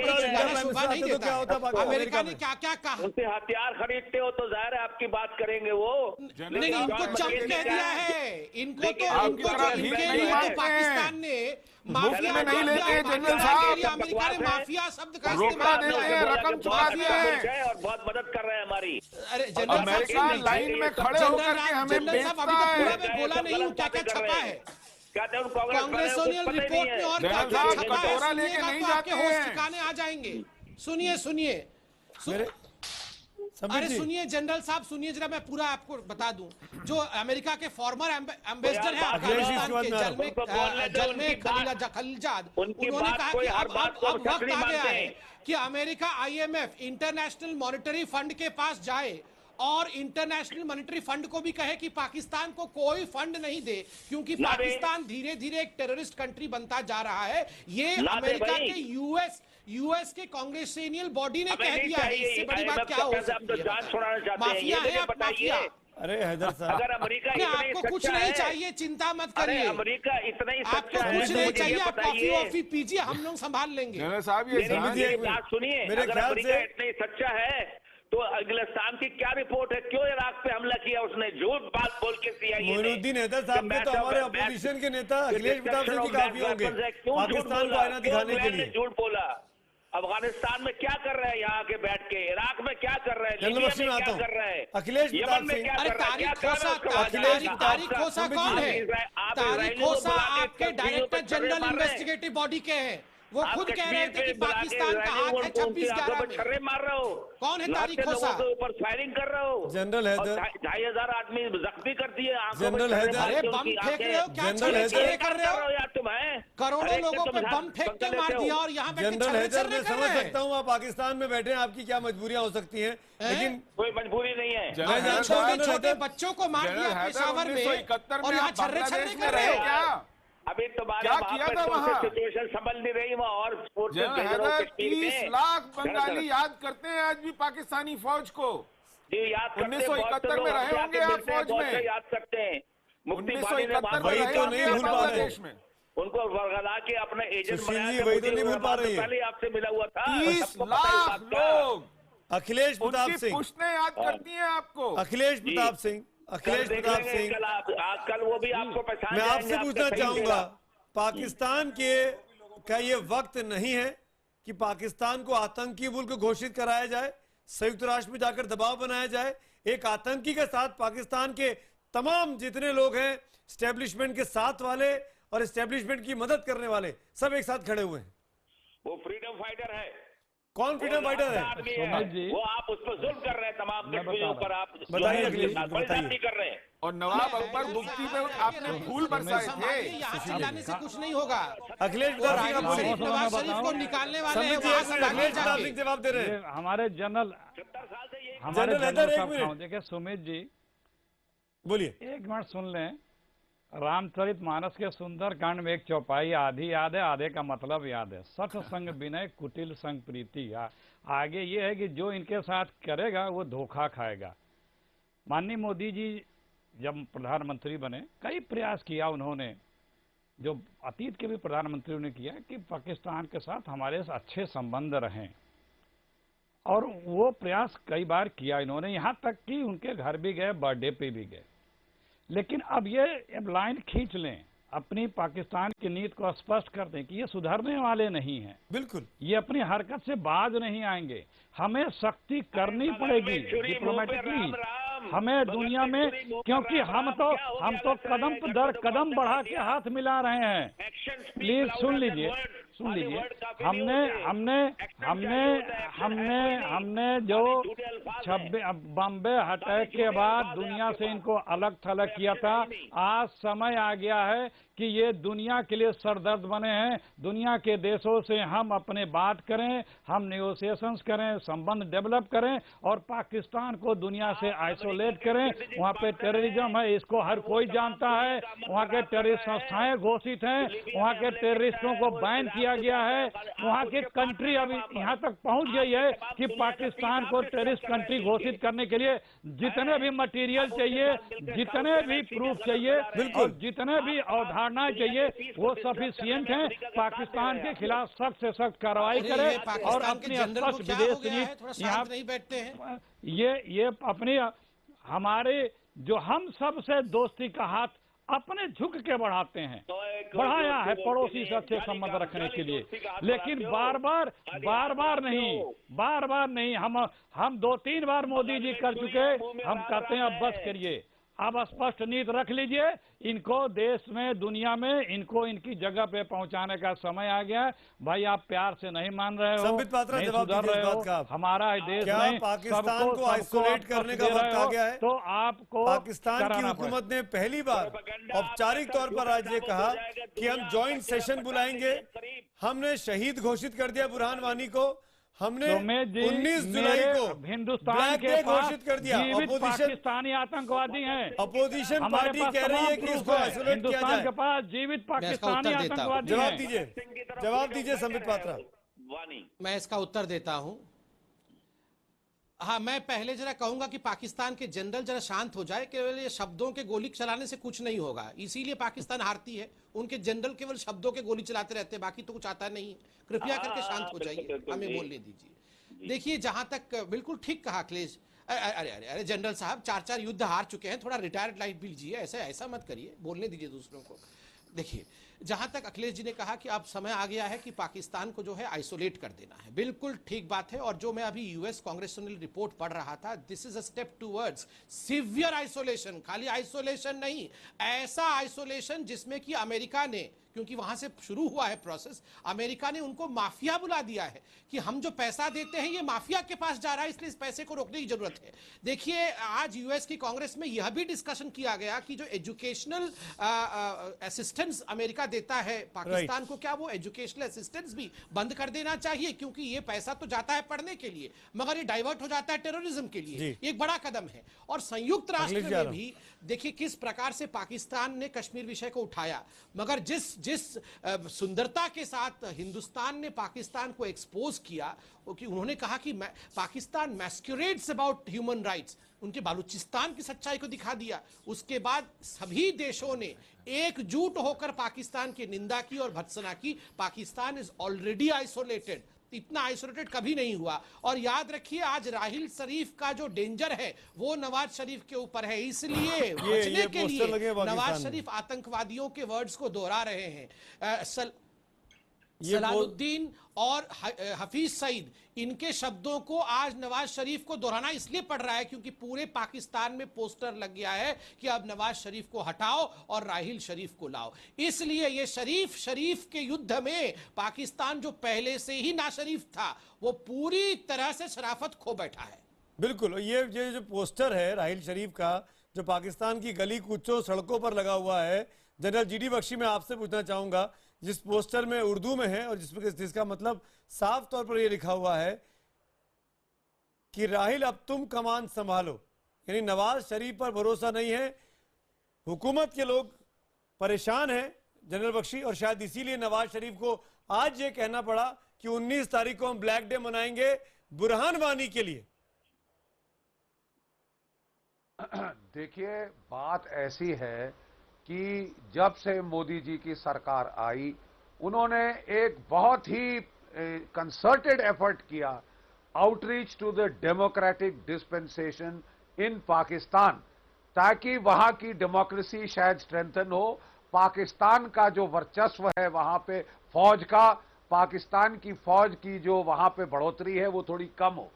[SPEAKER 12] को चिल्लाना शोभा नहीं देता। अमेरिका ने क्या क्या कहा?
[SPEAKER 14] उनसे हथियार खरीदते हो तो जाहिर है आपकी बात करेंगे वो।
[SPEAKER 12] नहीं, इनको चंप कह दिया है। इनको इनके लिए तो पाकिस्तान ने माफिया नहीं लेते जनरल साहब, अमेरिका ने माफिया शब्द का इस्तेमाल किया,
[SPEAKER 13] रकम चुका दिए हैं
[SPEAKER 14] और बहुत मदद कर रहे हैं हमारी।
[SPEAKER 12] अरे जनरल साहब
[SPEAKER 13] लाइन में खड़े होकर के हमें
[SPEAKER 12] साहब अभी तक पूरा मैं बोला नहीं हूँ क्या क्या छपा है कांग्रेसोनियल रिपोर्ट में, और क्या क्या छपा है सुनिएगा तो आपके होश ठिकाने आ जाएंगे। सुनिए अरे सुनिए जनरल साहब, सुनिए जरा, मैं पूरा आपको बता दूं। जो अमेरिका के फॉर्मर एम्बेसडर है अफगानिस्तान के जलमे खलीलजाद, उन्होंने कहा कि अब वक्त आ गया है कि America IMF international monetary fund के पास जाए और इंटरनेशनल मॉनेटरी फंड को भी कहे कि पाकिस्तान को कोई फंड नहीं दे, क्योंकि पाकिस्तान धीरे धीरे एक टेररिस्ट कंट्री बनता जा रहा है। ये अमेरिका के यूएस के कांग्रेसियन बॉडी ने कह दिया है। इससे बड़ी बात क्या हो सकती है? माफिया है आप, माफिया।
[SPEAKER 3] अरे हैदर साहब,
[SPEAKER 14] अगर अमेरिका
[SPEAKER 12] आपको कुछ नहीं चाहिए, चिंता मत करिए।
[SPEAKER 14] अमेरिका इतना ही
[SPEAKER 12] आपको कुछ नहीं चाहिए, आप कॉफी वॉफी पीजिए, हम लोग संभाल लेंगे।
[SPEAKER 14] सुनिए, अगर अमेरिका इतना ही सच्चा है तो अफगानिस्तान की क्या रिपोर्ट है? क्यों इराक पे हमला किया उसने? झूठ बात बोल के
[SPEAKER 3] मोइनुद्दीन हैदर साहब के तो हमारे अपोजिशन के नेता अखिलेश प्रताप सिंह जी काफी होंगे पाकिस्तान को आईना दिखाने के लिए।
[SPEAKER 14] झूठ बोला। अफगानिस्तान में क्या कर रहे हैं यहाँ के बैठ के? इराक में क्या कर रहे हैं?
[SPEAKER 3] लिबिया में क्या
[SPEAKER 14] कर रहे हैं?
[SPEAKER 3] अखिलेश प्रताप सिंह।
[SPEAKER 12] अरे तारिक खोसा कौन है? तारिक खोसा आपके डायरेक्टर जनरल इन्वेस्टिगेटिव बॉडी के हैं। वो खुद कह रहे थे कि पाकिस्तान का हाथ है 26/11 में।
[SPEAKER 14] छर्रे मार रहे हो,
[SPEAKER 12] कौन है तारिक खोसा?
[SPEAKER 14] ऊपर फायरिंग कर रहे हो।
[SPEAKER 3] जनरल हैदर
[SPEAKER 14] 2,500 आदमी जख्मी कर दिए।
[SPEAKER 3] जनरल हैदर,
[SPEAKER 12] अरे बम फेंक रहे हो क्या? छर्रे कर रहे हो
[SPEAKER 14] यार तुम?
[SPEAKER 12] करोड़ों लोगों पे बम फेंक के मार दिया और यहाँ
[SPEAKER 3] जनरल हैदर, मैं समझ सकता हूँ आप पाकिस्तान में बैठे हैं, आपकी क्या मजबूरियां हो सकती हैं, लेकिन
[SPEAKER 14] कोई मजबूरी नहीं है।
[SPEAKER 12] छोटे बच्चों को मार दिया पेशावर में और यहाँ छर्रे कर रहे हो क्या?
[SPEAKER 14] अभी तुम्हारे
[SPEAKER 13] क्या किया था वहाँ?
[SPEAKER 14] सिचुएशन संभल नहीं रही वहाँ, और
[SPEAKER 13] 30 लाख बंगाली याद करते हैं आज भी पाकिस्तानी फौज को।
[SPEAKER 14] जी याद
[SPEAKER 13] 1971 में रहे होंगे आप फौज में,
[SPEAKER 14] याद करते हैं।
[SPEAKER 13] 1971 में रहे होंगे बांग्लादेश में।
[SPEAKER 14] उनको बरगला के अपना एजेंट
[SPEAKER 3] सुशील
[SPEAKER 14] बनाया
[SPEAKER 3] जी,
[SPEAKER 14] था।
[SPEAKER 3] वही तो
[SPEAKER 14] मुझे
[SPEAKER 3] नहीं भूल पा रही है।
[SPEAKER 14] पहले आपसे मिला हुआ था।
[SPEAKER 11] 30
[SPEAKER 14] सबको पता है इस
[SPEAKER 11] लाख
[SPEAKER 14] बात का।
[SPEAKER 11] लोग
[SPEAKER 3] अखिलेश प्रताप
[SPEAKER 11] उनकी
[SPEAKER 3] सिंह,
[SPEAKER 11] पुश्तें याद करती हैं आपको।
[SPEAKER 3] अखिलेश प्रताप सिंह, अखिलेश
[SPEAKER 14] कल देख
[SPEAKER 3] प्रताप
[SPEAKER 14] लेंगे,
[SPEAKER 3] सिंह,
[SPEAKER 14] कल वो भी आपको पहचान
[SPEAKER 3] मैं
[SPEAKER 14] जाएंगे,
[SPEAKER 3] आपसे
[SPEAKER 14] आपका
[SPEAKER 3] पूछना
[SPEAKER 14] सही
[SPEAKER 3] चाहूंगा,
[SPEAKER 14] चेहरा।
[SPEAKER 3] पाकिस्तान के का ये वक्त नहीं है कि पाकिस्तान को आतंकी मुल्क घोषित कराया जाए, संयुक्त राष्ट्र में जाकर दबाव बनाया जाए? एक आतंकी के साथ पाकिस्तान के तमाम जितने लोग हैं, स्टैब्लिशमेंट के साथ वाले और स्टैब्लिशमेंट की मदद करने वाले, सब एक साथ खड़े हुए हैं।
[SPEAKER 14] वो फ्रीडम फाइटर है।
[SPEAKER 3] कौन फ्रीडम फाइटर है?
[SPEAKER 14] आदमी है। वो आप उस पर जुल्म कर रहे हैं, तमाम कश्मीरियों पर आप
[SPEAKER 3] बताइए,
[SPEAKER 14] बलिदान नहीं कर रहे हैं।
[SPEAKER 11] और नवाब अकबर मुफ्ती पे आपने फूल बरसाए थे।
[SPEAKER 12] यहाँ से जाने से कुछ नहीं होगा।
[SPEAKER 3] अखिलेश प्रताप सिंह, आप बोलिए।
[SPEAKER 12] नवाज शरीफ को निकालने वाले हैं,
[SPEAKER 3] समित जी,
[SPEAKER 12] वहाँ
[SPEAKER 3] एक
[SPEAKER 12] से
[SPEAKER 3] मिनट,
[SPEAKER 12] भागे
[SPEAKER 3] अखिलेश प्रताप
[SPEAKER 12] जाके।
[SPEAKER 3] सिंह जवाब दे रहे हैं।
[SPEAKER 15] हमारे जनरल
[SPEAKER 3] जनरल हैदर, एक मिनट
[SPEAKER 15] देखिए सुमित जी,
[SPEAKER 3] बोलिए।
[SPEAKER 15] एक मिनट सुन लें। रामचरित मानस के सुंदर कांड में एक चौपाई आधी याद है, आधे का मतलब याद है। सठ संग विनय कुटिल संग प्रीति। आगे ये है कि जो इनके साथ करेगा वो धोखा खाएगा। माननीय मोदी जी जब प्रधानमंत्री बने, कई प्रयास किया उन्होंने, जो अतीत के भी प्रधानमंत्रियों ने किया, कि पाकिस्तान के साथ हमारे अच्छे संबंध रहें, और वो प्रयास कई बार किया इन्होंने, यहाँ तक कि उनके घर भी गए, बर्थडे पे भी गए। लेकिन अब ये लाइन खींच लें, अपनी पाकिस्तान की नीति को स्पष्ट कर दें कि ये सुधरने वाले नहीं हैं।
[SPEAKER 3] बिल्कुल,
[SPEAKER 15] ये अपनी हरकत से बाज नहीं आएंगे। हमें सख्ती करनी पड़ेगी डिप्लोमेटिकली, हमें दुनिया में, क्योंकि हम तो कदम दर कदम बढ़ा के हाथ मिला रहे हैं। प्लीज सुन लीजिए, हमने जो बॉम्बे अटैक के बाद दुनिया से इनको अलग थलग किया था, आज समय आ गया है कि ये दुनिया के लिए सरदर्द बने हैं। दुनिया के देशों से हम अपने बात करें, हम नेगोशिएशंस करें, संबंध डेवलप करें, और पाकिस्तान को दुनिया से आइसोलेट करें। वहाँ पे टेररिज्म है, इसको हर कोई जानता है। वहाँ के टेररिस्ट संस्थाएं घोषित हैं, वहाँ के टेररिस्टों को बैन किया गया है। वहाँ की कंट्री अभी यहाँ तक पहुँच गई है कि पाकिस्तान को टेररिस्ट कंट्री घोषित करने के लिए जितने भी मटेरियल चाहिए, जितने भी प्रूफ चाहिए, और जितने भी अवधारणाएं चाहिए, वो सफिशिएंट हैं। पाकिस्तान के खिलाफ सख्त से सख्त कार्रवाई करें, और अपनी स्पष्ट विदेश नीति यहाँ
[SPEAKER 12] नहीं बैठते हैं।
[SPEAKER 15] ये अपनी हमारे जो हम सब से दोस्ती का हाथ अपने झुक के बढ़ाते हैं, बढ़ाया है पड़ोसी से अच्छे संबंध रखने के लिए। लेकिन बार बार नहीं, हम 2-3 बार मोदी जी कर चुके। हम कहते हैं अब बस करिए, अब स्पष्ट नीति रख लीजिए। इनको देश में, दुनिया में, इनको इनकी जगह पे पहुंचाने का समय आ गया है। भाई आप प्यार से नहीं मान रहे हो,
[SPEAKER 3] संबित पात्रा,
[SPEAKER 15] नहीं
[SPEAKER 3] जवाब
[SPEAKER 15] सुधर
[SPEAKER 3] दीजिए
[SPEAKER 15] रहे
[SPEAKER 3] इस
[SPEAKER 15] हो।
[SPEAKER 3] बात का आप।
[SPEAKER 15] हमारा देश
[SPEAKER 3] क्या
[SPEAKER 15] में
[SPEAKER 3] पाकिस्तान को आइसोलेट करने का वक्त आ गया है?
[SPEAKER 15] तो आपको
[SPEAKER 3] पाकिस्तान की हुकूमत ने पहली बार औपचारिक तौर पर आज ये कहा कि हम जॉइंट सेशन बुलाएंगे। हमने शहीद घोषित कर दिया बुरहान वानी को। हमने 19 जुलाई को
[SPEAKER 15] हिंदुस्तान के
[SPEAKER 3] घोषित कर दिया।
[SPEAKER 15] पाकिस्तानी आतंकवादी हैं।
[SPEAKER 3] अपोजिशन पार्टी कह रही है कि इसको आइसोलेट किया
[SPEAKER 15] हिंदुस्तान
[SPEAKER 3] जाए।
[SPEAKER 15] के पास जीवित पाकिस्तानी आतंकवादी हैं।
[SPEAKER 3] जवाब दीजिए संबित पात्रा।
[SPEAKER 12] मैं इसका उत्तर देता हूं। हाँ, मैं पहले जरा कहूंगा कि पाकिस्तान के जनरल जरा शांत हो जाए। केवल ये शब्दों के गोली चलाने से कुछ नहीं होगा, इसीलिए पाकिस्तान हारती है। उनके जनरल केवल शब्दों के गोली चलाते रहते हैं, बाकी तो कुछ आता नहीं है। कृपया करके शांत हो जाइए, हमें बोलने दीजिए। देखिए, जहां तक बिल्कुल ठीक कहा अखिलेश। अरे जनरल साहब, 4 युद्ध हार चुके हैं, थोड़ा रिटायर्ड लाइफ भी लीजिए। ऐसा मत करिए, बोलने दीजिए दूसरों को। देखिए, जहां तक अखिलेश जी ने कहा कि अब समय आ गया है कि पाकिस्तान को जो है आइसोलेट कर देना है, बिल्कुल ठीक बात है। और जो मैं अभी यूएस कांग्रेसनल रिपोर्ट पढ़ रहा था, this is a step towards severe isolation. खाली आइसोलेशन नहीं, ऐसा आइसोलेशन जिसमें कि अमेरिका ने, क्योंकि वहां से शुरू हुआ है प्रोसेस, अमेरिका ने उनको माफिया बुला दिया है कि हम जो पैसा देते हैं ये माफिया के पास जा रहा है, इसलिए इस पैसे को रोकने की जरूरत है। देखिए, आज यूएस की कांग्रेस में यह भी डिस्कशन किया गया कि जो एजुकेशनल असिस्टेंस अमेरिका देता है पाकिस्तान को, क्या वो एजुकेशनल असिस्टेंस भी बंद कर देना चाहिए? क्योंकि ये पैसा तो जाता है पढ़ने के लिए, मगर ये डाइवर्ट हो जाता है टेररिज्म के लिए। एक बड़ा कदम है। और संयुक्त राष्ट्र में भी देखिए किस प्रकार से पाकिस्तान ने कश्मीर विषय को उठाया, मगर जिस सुंदरता के साथ हिंदुस्तान ने पाकिस्तान को एक्सपोज किया, कि उन्होंने कहा कि पाकिस्तान मैस्क्यूरेड्स अबाउट ह्यूमन राइट्स, उनके बालूचिस्तान की सच्चाई को दिखा दिया। उसके बाद सभी देशों ने एकजुट होकर पाकिस्तान की निंदा की और भर्त्सना की। पाकिस्तान इज ऑलरेडी आइसोलेटेड, इतना आइसोलेटेड कभी नहीं हुआ। और याद रखिए आज राहिल शरीफ का जो डेंजर है वो नवाज शरीफ के ऊपर है, इसलिए बचने के लिए नवाज शरीफ आतंकवादियों के वर्ड्स को दोहरा रहे हैं। सलाहुद्दीन और हफीज सईद, इनके शब्दों को आज नवाज शरीफ को दोहराना इसलिए पड़ रहा है क्योंकि पूरे पाकिस्तान में पोस्टर लग गया है कि अब नवाज शरीफ को हटाओ और राहिल शरीफ को लाओ। इसलिए ये शरीफ के युद्ध में पाकिस्तान जो पहले से ही नाशरीफ था वो पूरी तरह से शराफत खो बैठा है।
[SPEAKER 3] बिल्कुल, ये जो पोस्टर है राहिल शरीफ का जो पाकिस्तान की गली कूचों सड़कों पर लगा हुआ है, जनरल जीडी बख्शी मैं आपसे पूछना चाहूंगा, जिस पोस्टर में उर्दू में है और जिसका मतलब साफ तौर पर यह लिखा हुआ है कि राहिल अब तुम कमान संभालो, यानी नवाज शरीफ पर भरोसा नहीं है, हुकूमत के लोग परेशान हैं जनरल बख्शी, और शायद इसीलिए नवाज शरीफ को आज ये कहना पड़ा कि 19 तारीख को हम ब्लैक डे मनाएंगे बुरहान वानी के लिए।
[SPEAKER 13] देखिए बात ऐसी है कि जब से मोदी जी की सरकार आई उन्होंने एक बहुत ही कंसर्टेड एफर्ट किया outreach to the democratic dispensation in Pakistan, ताकि वहां की डेमोक्रेसी शायद स्ट्रेंथन हो, पाकिस्तान का जो वर्चस्व है वहां पे फौज का, पाकिस्तान की फौज की जो वहां पे बढ़ोतरी है वो थोड़ी कम हो।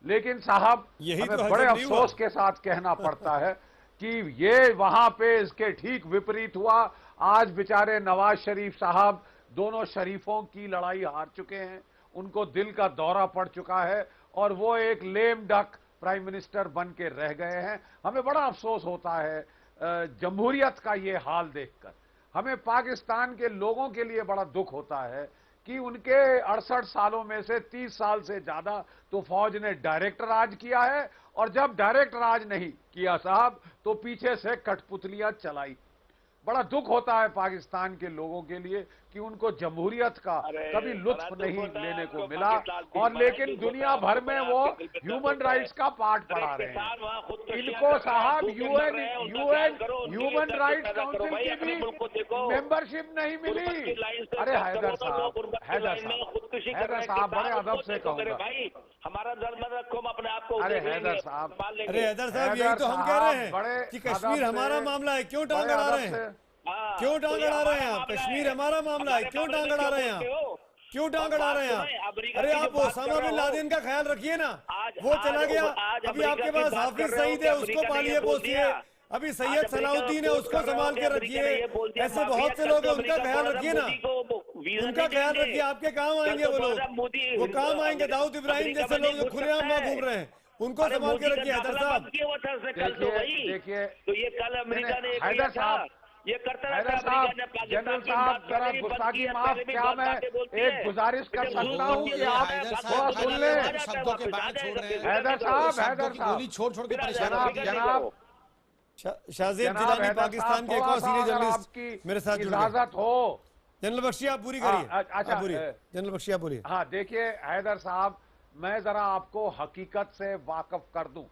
[SPEAKER 13] लेकिन साहब हमें
[SPEAKER 3] तो
[SPEAKER 13] बड़े अफसोस के साथ कहना पड़ता है कि ये वहां पे इसके ठीक विपरीत हुआ। आज बेचारे नवाज शरीफ साहब दोनों शरीफों की लड़ाई हार चुके हैं, उनको दिल का दौरा पड़ चुका है और वो एक लेम डक प्राइम मिनिस्टर बन के रह गए हैं। हमें बड़ा अफसोस होता है जमहूरियत का ये हाल देखकर। हमें पाकिस्तान के लोगों के लिए बड़ा दुख होता है कि उनके 68 सालों में से 30 साल से ज्यादा तो फौज ने डायरेक्ट राज किया है, और जब डायरेक्ट राज नहीं किया साहब तो पीछे से कठपुतलियां चलाई। बड़ा दुख होता है पाकिस्तान के लोगों के लिए कि उनको जमहूरियत का कभी लुत्फ नहीं लेने को मिला, और लेकिन दुनिया भर में वो ह्यूमन राइट्स का पाठ पढ़ा रहे हैं। इनको साहब यूएन ह्यूमन राइट्स काउंसिल की भी मेंबरशिप नहीं मिली। अरे हैदर साहब बड़े अदब से कहूंगा,
[SPEAKER 14] हमारा दर्द मत रखो, अपने आप को।
[SPEAKER 13] अरे हैदर साहब
[SPEAKER 3] यही तो हम कह रहे हैं कि कश्मीर हमारा मामला है, क्यों टांग अड़ा रहे हैं? क्यों टांग अड़ा रहे हैं आप? कश्मीर हमारा मामला है, क्यों टांग अड़ा रहे हैं आप? क्यों टांग अड़ा रहे हैं आप? अरे आप ओसामा बिन लादेन का ख्याल रखिए ना, वो चला गया, अभी आपके पास हाफिज सईद है, उसको पालिए पोसिए, अभी सैयद सलाहुद्दीन है, उसको संभाल के रखिए। ऐसे बहुत से लोग हैं, उनका ख्याल रखिए ना, उनका ख्याल रखिए। आपके काम आएंगे वो लोग, वो काम आएंगे। दाऊद इब्राहिम जैसे लोग जो खुलेआम वहां घूम रहे हैं, उनको संभाल के रखिए। हैदर साहब
[SPEAKER 13] देखिए,
[SPEAKER 14] तो ये कल अमेरिका ने
[SPEAKER 13] हैदर साहब,
[SPEAKER 14] ये करता
[SPEAKER 13] हैदर साहब, जनरल साहब जरा गुस्ताखी माफ, क्या मैं एक गुजारिश कर सकता हूँ कि आप थोड़ा सुन लें?
[SPEAKER 12] शब्दों के बाद छोड़ रहे हैं
[SPEAKER 13] हैदर साहब,
[SPEAKER 12] गोली छोड़ के
[SPEAKER 13] जनाब
[SPEAKER 3] शाहजेब जिलानी पाकिस्तान के एक और सीनियर जर्नलिस्ट मेरे साथ
[SPEAKER 13] इजाजत हो।
[SPEAKER 3] जनरल बख्शी आप पूरी करिए।
[SPEAKER 13] अच्छा
[SPEAKER 3] जनरल बख्शी आप बोलिए।
[SPEAKER 13] हाँ देखिए हैदर साहब, मैं जरा आपको हकीकत से वाकफ कर दूं।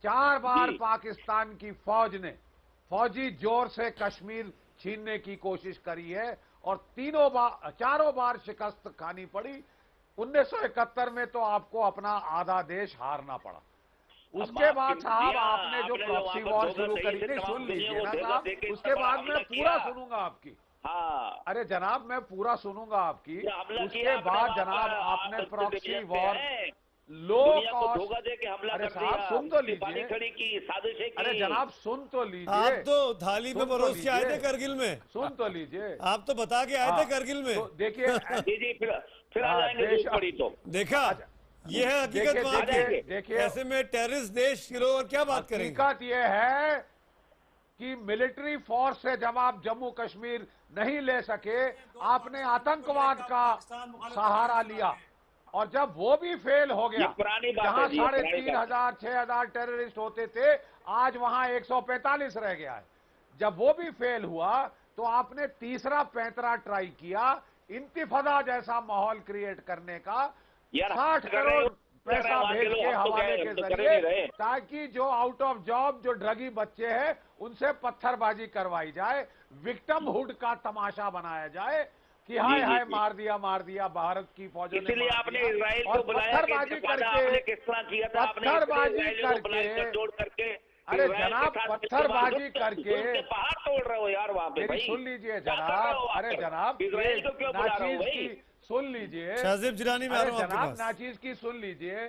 [SPEAKER 13] 4 बार पाकिस्तान की फौज ने फौजी जोर से कश्मीर छीनने की कोशिश करी है और चारों बार शिकस्त खानी पड़ी। 1971 में तो आपको अपना आधा देश हारना पड़ा। उसके बाद साहब आपने जो प्रॉक्सी वॉर शुरू करी थी, सुन लीजिए ना साहब, उसके बाद मैं पूरा सुनूंगा आपकी। अरे जनाब मैं पूरा सुनूंगा आपकी। उसके बाद जनाब आपने प्रॉक्सी वॉर लो
[SPEAKER 14] धोखा दे के हमला
[SPEAKER 13] अरे
[SPEAKER 14] कर
[SPEAKER 13] साहब
[SPEAKER 14] दिया,
[SPEAKER 13] सुन तो लीजिए,
[SPEAKER 14] खड़ी की साजिशें की।
[SPEAKER 13] अरे जनाब सुन तो लीजिए।
[SPEAKER 3] आप तो थाली में परोस के आए थे करगिल में,
[SPEAKER 13] सुन तो लीजिए।
[SPEAKER 3] आप तो बता के आए थे करगिल में।
[SPEAKER 13] तो देखिए
[SPEAKER 14] फिर आ जाएंगे पड़ी तो
[SPEAKER 3] देखा, ये है हकीकत वहां की।
[SPEAKER 13] देखिए
[SPEAKER 3] ऐसे में टेररिस्ट देश के लोग और क्या बात करेंगे?
[SPEAKER 13] हकीकत ये है कि मिलिट्री फोर्स से जब आप जम्मू कश्मीर नहीं ले सके, आपने आतंकवाद का सहारा लिया और जब वो भी फेल हो गया,
[SPEAKER 14] पुरानी बात
[SPEAKER 13] जहां
[SPEAKER 14] है जी,
[SPEAKER 13] 3,500 6,000 टेररिस्ट होते थे, आज वहां 145 रह गया है। जब वो भी फेल हुआ तो आपने तीसरा पैंतरा ट्राई किया, इंतिफादा जैसा माहौल क्रिएट करने का, 60 करोड़ पैसा भेज के हवाले के जरिए, ताकि जो आउट ऑफ जॉब जो ड्रगी बच्चे हैं उनसे पत्थरबाजी करवाई जाए, विक्टिमहुड का तमाशा बनाया जाए कि हाय हाय मार दिया भारत की फौजों ने,
[SPEAKER 14] इसलिए आपने इजराइल
[SPEAKER 13] और
[SPEAKER 14] को बुलाया,
[SPEAKER 13] पत्थरबाजी करके
[SPEAKER 14] किस तरह किया था,
[SPEAKER 13] पत्थरबाजी करके, अरे जनाब पत्थरबाजी करके
[SPEAKER 14] पहाड़ तोड़ रहे हो यार वहाँ पे।
[SPEAKER 13] सुन लीजिए जनाब, अरे जनाब
[SPEAKER 14] इजराइल को क्यों बुला रहे हो भाई?
[SPEAKER 13] सुन लीजिए
[SPEAKER 3] शाहजेब जिलानी में आ रहा हूं आपके
[SPEAKER 13] जनाब,
[SPEAKER 3] पास।
[SPEAKER 13] नाचीज की सुन लीजिए,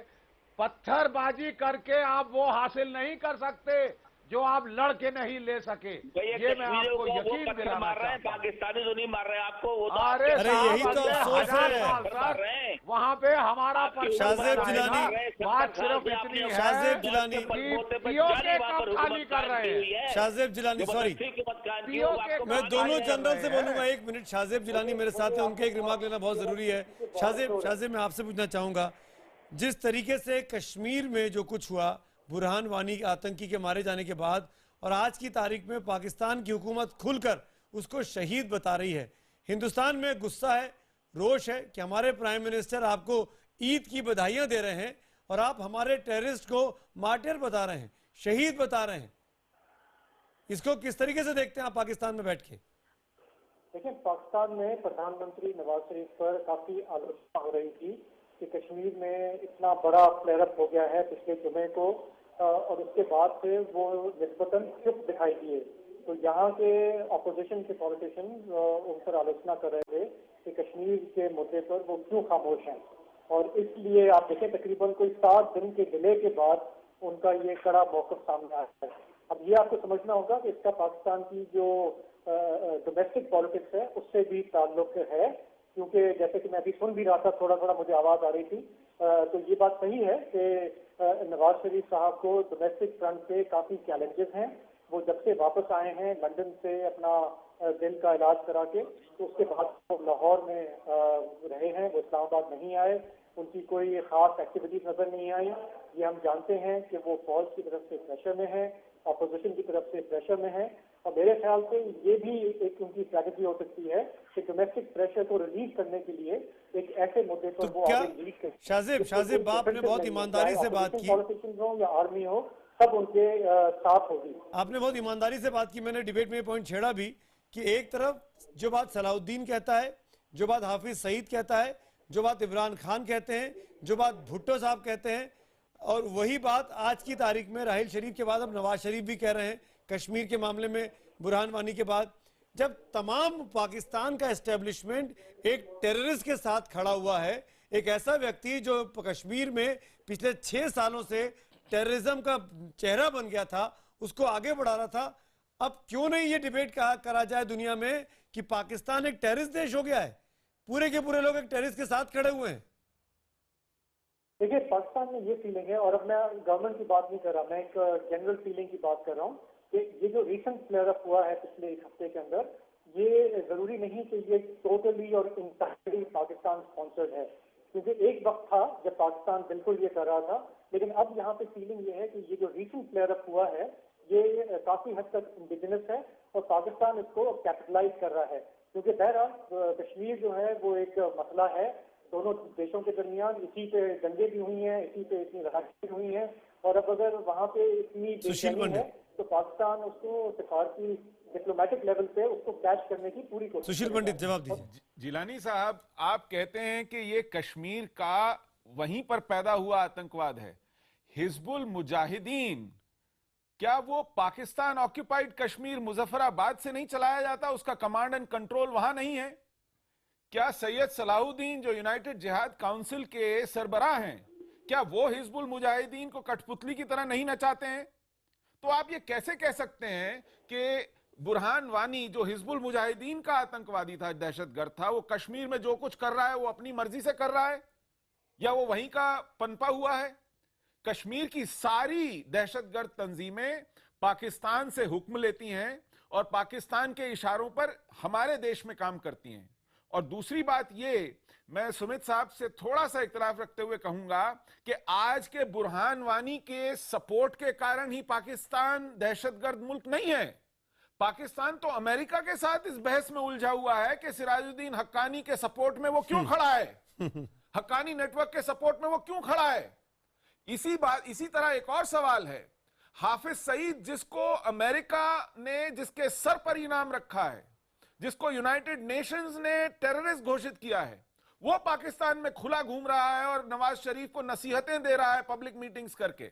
[SPEAKER 13] पत्थरबाजी करके आप वो हासिल नहीं कर सकते जो आप लड़के नहीं ले सके। ये मैं आपको यकीन दिलाना
[SPEAKER 14] मार रहे हैं, पाकिस्तानी तो नहीं मार रहे आपको, वो तो
[SPEAKER 13] अरे
[SPEAKER 3] यही तो अफसोस
[SPEAKER 13] है, वहाँ पे हमारा
[SPEAKER 3] शाहजेब जिलानी,
[SPEAKER 13] बात सिर्फ इतनी है
[SPEAKER 3] शाहजेब जिलानी,
[SPEAKER 13] पीओके कब खाली कर रहे हैं,
[SPEAKER 3] शाहजेब जिलानी, सॉरी मैं दोनों जनरल से बोलूंगा, 1 मिनट। शाहजेब जिलानी मेरे साथ है, उनके एक रिमार्क लेना बहुत जरूरी है। शाहजेब मैं आपसे पूछना चाहूंगा, जिस तरीके से कश्मीर में जो कुछ हुआ, बुरहान वानी आतंकी के मारे जाने के बाद, और आज की तारीख में पाकिस्तान की हुकूमत खुलकर उसको शहीद बता रही है, हिंदुस्तान में गुस्सा है, रोष है कि हमारे प्राइम मिनिस्टर आपको ईद की बधाइयां दे रहे हैं और आप हमारे टेररिस्ट को मार्टिर बता रहे हैं, शहीद बता रहे हैं। इसको किस तरीके से देखते हैं आप पाकिस्तान में बैठ के?
[SPEAKER 16] देखिए, पाकिस्तान में प्रधानमंत्री नवाज शरीफ पर काफी आलोचना हो रही थी कि कश्मीर में इतना बड़ा फ्लेयर अप हो गया है पिछले जुमे को, और उसके बाद से वो निस्बतन चुप दिखाई दिए। तो यहाँ के अपोजिशन के पॉलिटिशियन उन पर आलोचना कर रहे थे कि कश्मीर के मुद्दे पर वो क्यों खामोश हैं, और इसलिए आप देखें तकरीबन कोई 7 दिन के डिले के बाद उनका ये कड़ा मौक़िफ़ सामने आया है। अब ये आपको समझना होगा कि इसका पाकिस्तान की जो डोमेस्टिक पॉलिटिक्स है उससे भी ताल्लुक है, क्योंकि जैसे कि मैं अभी सुन भी रहा था, थोड़ा थोड़ा मुझे आवाज आ रही थी, तो ये बात सही है कि नवाज शरीफ साहब को डोमेस्टिक फ्रंट पे काफी चैलेंजेस हैं। वो जब से वापस आए हैं लंदन से अपना दिल का इलाज करा के, तो उसके बाद वो लाहौर में रहे हैं, वो इस्लामाबाद नहीं आए, उनकी कोई खास एक्टिविटी नजर नहीं आई। ये हम जानते हैं कि वो फौज की तरफ से प्रेशर में है, अपोजिशन की तरफ से प्रेशर में है, और मेरे ख्याल से ये भी एक उनकी स्ट्रैटेजी हो सकती है कि डोमेस्टिक प्रेशर को रिलीज करने के लिए एक ऐसे मुद्दे पर वो आगे लीड करें।
[SPEAKER 3] शाहजेब आपने बहुत ईमानदारी से बात की,
[SPEAKER 16] पॉलिटिशियन हो या आर्मी हो, सब उनके साथ होगी।
[SPEAKER 3] आपने बहुत ईमानदारी से बात की। मैंने डिबेट में ये पॉइंट छेड़ा भी कि एक तरफ जो बात सलाउद्दीन कहता है, जो बात हाफिज सईद कहता है, जो बात इमरान खान कहते हैं, जो बात भुट्टो साहब कहते हैं, और वही बात आज की तारीख में राहिल शरीफ के बाद अब नवाज शरीफ भी कह रहे हैं कश्मीर के मामले में, बुरहान वानी के बाद। जब तमाम पाकिस्तान का एस्टेब्लिशमेंट एक टेररिस्ट के साथ खड़ा हुआ है, एक ऐसा व्यक्ति जो कश्मीर में पिछले 6 सालों से टेररिज्म का चेहरा बन गया था, उसको आगे बढ़ा रहा था, अब क्यों नहीं ये डिबेट करा जाए दुनिया में कि पाकिस्तान एक टेररिस्ट देश हो गया है, पूरे के पूरे लोग एक टेररिस्ट के साथ खड़े हुए हैं?
[SPEAKER 16] देखिए, पाकिस्तान में ये फीलिंग है, और अब मैं गवर्नमेंट की बात नहीं कर रहा, मैं एक जनरल फीलिंग की बात कर रहा हूँ कि ये जो रिसेंट फ्लेयर अप हुआ है पिछले 1 हफ्ते के अंदर, ये जरूरी नहीं कि ये टोटली और इंटायरली पाकिस्तान स्पॉन्सर्ड है, क्योंकि एक वक्त था जब पाकिस्तान बिल्कुल ये कर रहा था, लेकिन अब यहाँ पे फीलिंग ये है कि ये जो रिसेंट फ्लेयर अप हुआ है ये काफी हद तक इंडिजिनस है, और पाकिस्तान इसको कैपिटलाइज कर रहा है, क्योंकि बहरहाल कश्मीर जो है वो एक मसला है दोनों देशों के दरमियान, इसी पे जंगे भी हुई हैं, इसी पे इतनी लड़ाई हुई हैं, और अब अगर वहाँ पे इतनी बेचैनी है तो पाकिस्तान उसको सिफारती डिप्लोमेटिक लेवल पे उसको कैच करने की पूरी कोशिश।
[SPEAKER 3] सुशील पंडित जवाब दीजिए।
[SPEAKER 11] जिलानी साहब, आप कहते हैं कि ये कश्मीर का वहीं पर पैदा हुआ आतंकवाद है, हिजबुल मुजाहिदीन, क्या वो पाकिस्तान ऑक्यूपाइड कश्मीर मुजफ्फराबाद से नहीं चलाया जाता? उसका कमांड एंड कंट्रोल वहां नहीं है? क्या सैयद सलाहुद्दीन जो यूनाइटेड जिहाद काउंसिल के सरबराह हैं, क्या वो हिजबुल मुजाहिदीन को कठपुतली की तरह नहीं नचाते हैं? तो आप ये कैसे कह सकते हैं कि बुरहान वानी जो हिजबुल मुजाहिदीन का आतंकवादी था, दहशतगर्द था, वो कश्मीर में जो कुछ कर रहा है वो अपनी मर्जी से कर रहा है, या वो वहीं का पनपा हुआ है? कश्मीर की सारी दहशतगर्द तंजीमें पाकिस्तान से हुक्म लेती हैं और पाकिस्तान के इशारों पर हमारे देश में काम करती हैं। और दूसरी बात ये मैं सुमित साहब से थोड़ा सा इख्तिलाफ रखते हुए कहूंगा कि आज के बुरहान वानी के सपोर्ट के कारण ही पाकिस्तान दहशतगर्द मुल्क नहीं है। पाकिस्तान तो अमेरिका के साथ इस बहस में उलझा हुआ है कि सिराजुद्दीन हक्कानी के सपोर्ट में वो क्यों खड़ा है, हक्कानी नेटवर्क के सपोर्ट में वो क्यों खड़ा है। इसी तरह एक और सवाल है, हाफिज सईद जिसको अमेरिका ने जिसके सर पर इनाम रखा है, जिसको यूनाइटेड नेशंस ने टेररिस्ट घोषित किया है, वो पाकिस्तान में खुला घूम रहा है और नवाज शरीफ को नसीहतें दे रहा है पब्लिक मीटिंग्स करके,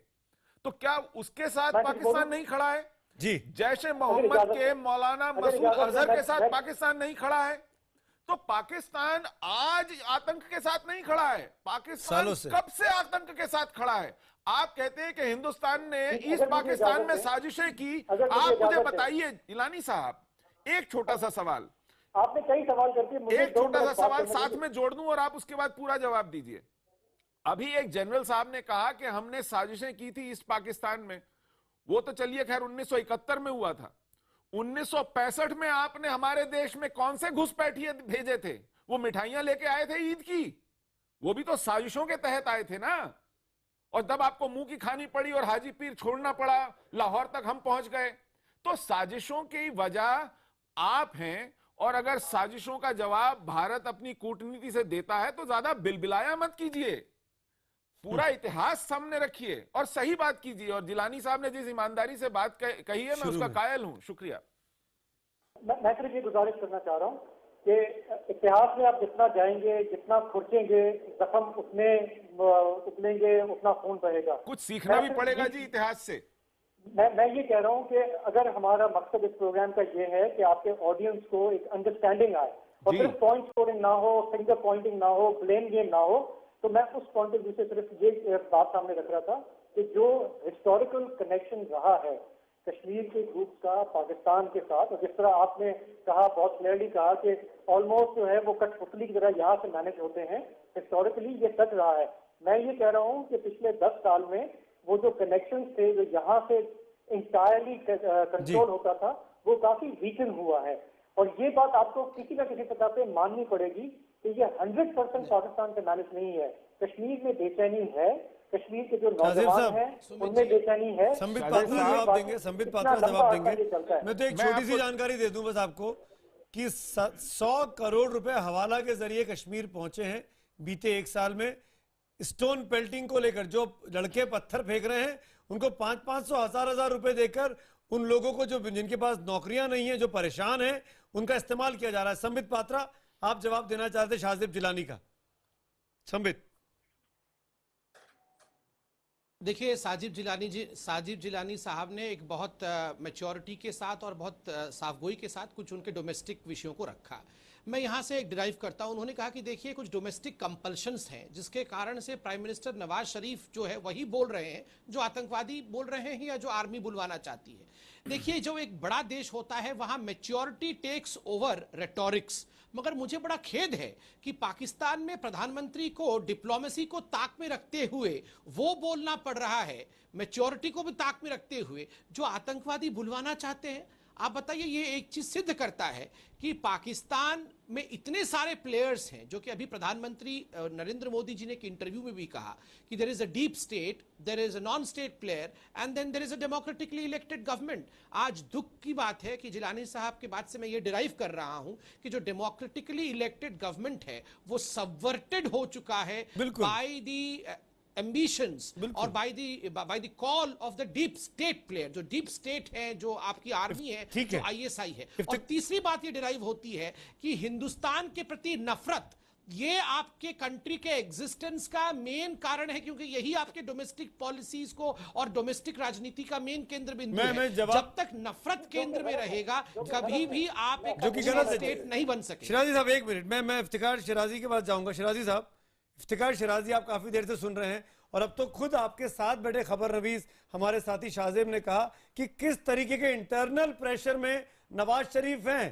[SPEAKER 11] तो क्या उसके साथ पाकिस्तान नहीं खड़ा है?
[SPEAKER 3] जी,
[SPEAKER 11] जैश ए मोहम्मद के मौलाना मसूद अजहर के साथ पाकिस्तान नहीं खड़ा है? तो पाकिस्तान आज आतंक के साथ नहीं खड़ा है, पाकिस्तान कब से आतंक के साथ खड़ा है? आप कहते हैं कि हिंदुस्तान ने ईस्ट पाकिस्तान में साजिशें की। आप मुझे बताइए जिलानी साहब, एक छोटा सा सवाल,
[SPEAKER 16] आपने कई सवाल करके मुझे
[SPEAKER 11] एक छोटा सा सवाल साथ में जोड़ दूं और आप उसके बाद पूरा जवाब दीजिए। अभी एक जनरल साहब ने कहा कि हमने साजिशें की थी ईस्ट पाकिस्तान में, वो तो चलिए खैर 1971 में हुआ था। 1965 में आपने हमारे देश में कौन से घुसपैठिए भेजे थे? वो मिठाइयां लेके आए थे ईद की, वो भी तो साजिशों के तहत आए थे ना। और तब आपको मुंह की खानी पड़ी और हाजी पीर छोड़ना पड़ा, लाहौर तक हम पहुंच गए। तो साजिशों की वजह आप हैं, और अगर साजिशों का जवाब भारत अपनी कूटनीति से देता है तो ज्यादा बिलबिलाया मत कीजिए, पूरा इतिहास सामने रखिए और सही बात कीजिए। और जिलानी साहब ने जिस ईमानदारी से बात कही है, मैं उसका कायल हूं। शुक्रिया।
[SPEAKER 16] मैं सिर्फ ये गुजारिश करना चाह रहा हूँ कि इतिहास में आप जितना जाएंगे, जितना खुरचेंगे, जख्म उतने उतलेंगे, उतना खून बहेगा।
[SPEAKER 11] कुछ सीखना भी पड़ेगा जी इतिहास से।
[SPEAKER 16] मैं ये कह रहा हूँ कि अगर हमारा मकसद इस प्रोग्राम का ये है कि आपके ऑडियंस को एक अंडरस्टैंडिंग आए और सिर्फ पॉइंट स्कोरिंग ना हो, फिंगर पॉइंटिंग ना हो, ब्लेम गेम ना हो, तो मैं उस पॉइंट ऑफ व्यू से सिर्फ ये बात सामने रख रहा था कि जो हिस्टोरिकल कनेक्शन रहा है कश्मीर के ग्रुप्स का पाकिस्तान के साथ, और जिस तरह आपने कहा, बहुत क्लियरली कहा कि ऑलमोस्ट जो है वो कठपुतली की तरह यहाँ से मैनेज होते हैं, हिस्टोरिकली ये सच रहा है। मैं ये कह रहा हूँ कि पिछले 10 साल में वो जो कनेक्शन थे जो यहाँ से इंटायरली कंट्रोल होता था, वो काफी वीकन हुआ है। और ये बात आपको किसी न किसी सतह पे माननी पड़ेगी कि ये 100% पाकिस्तान से मैनेज नहीं है। कश्मीर में बेचैनी है, कश्मीर के जो नौजवान हैं उनमें बेचैनी है।
[SPEAKER 3] संबित पात्रा जवाब देंगे, संबित पात्रा जवाब देंगे। मैं तो एक छोटी सी जानकारी दे दूं बस आपको कि 100 करोड़ रुपए हवाला के जरिए कश्मीर पहुंचे हैं बीते 1 साल में। स्टोन पेल्टिंग को लेकर जो लड़के पत्थर फेंक रहे हैं उनको 500-500 हजार रुपए देकर उन लोगों को जो जिनके पास नौकरियां नहीं है, जो परेशान हैं, उनका इस्तेमाल किया जा रहा है। संबित पात्रा, आप जवाब देना चाहते शाहजेब जिलानी का। संबित।
[SPEAKER 12] देखिए, साजिब जिलानी साहब ने एक बहुत मैच्योरिटी के साथ और बहुत साफगोई के साथ कुछ उनके डोमेस्टिक विषयों को रखा। मैं यहाँ से एक डिराइव करता हूँ। उन्होंने कहा कि देखिए कुछ डोमेस्टिक कंपल्शंस हैं जिसके कारण से प्राइम मिनिस्टर नवाज शरीफ जो है वही बोल रहे हैं जो आतंकवादी बोल रहे हैं या जो आर्मी बुलवाना चाहती है। देखिए, जो एक बड़ा देश होता है वहाँ मैच्योरिटी टेक्स ओवर रेटोरिक्स। मगर मुझे बड़ा खेद है कि पाकिस्तान में प्रधानमंत्री को डिप्लोमेसी को ताक में रखते हुए वो बोलना पड़ रहा है, मैच्योरिटी को भी ताक में रखते हुए, जो आतंकवादी बुलवाना चाहते हैं। आप बताइए, ये एक चीज सिद्ध करता है कि पाकिस्तान में इतने सारे प्लेयर्स हैं, जो कि अभी प्रधानमंत्री नरेंद्र मोदी जी ने एक इंटरव्यू में भी कहा कि there is a deep state, there is a non state player and then there is a democratically elected government. आज दुख की बात है कि जिलानी साहब के बात से मैं ये डिराइव कर रहा हूं कि जो डेमोक्रेटिकली इलेक्टेड गवर्नमेंट है वो सबवर्टेड हो चुका है बाय दी ambitions और by the call of the deep state player। जो deep state है, जो आपकी आर्मी है, जो ISI है। और तीसरी बात ये डिराइव होती है कि हिंदुस्तान के प्रति नफरत ये आपके कंट्री के एग्जिस्टेंस का मेन कारण है, क्योंकि यही आपके डोमेस्टिक पॉलिसीज को और डोमेस्टिक राजनीति का मेन केंद्र बिंदु है। जब तक नफरत केंद्र में रहेगा कभी भी आप एक स्टेट नहीं बन सके।
[SPEAKER 3] शिराजी साहब, 1 मिनट, मैं इफ्तिकार शिराजी के पास जाऊंगा। शिराजी साहब, इफ्तिकार शिराजी, आप काफी देर से सुन रहे हैं और अब तो खुद आपके साथ बैठे खबर रवीज हमारे साथी शाहजेब ने कहा कि किस तरीके के इंटरनल प्रेशर में नवाज शरीफ हैं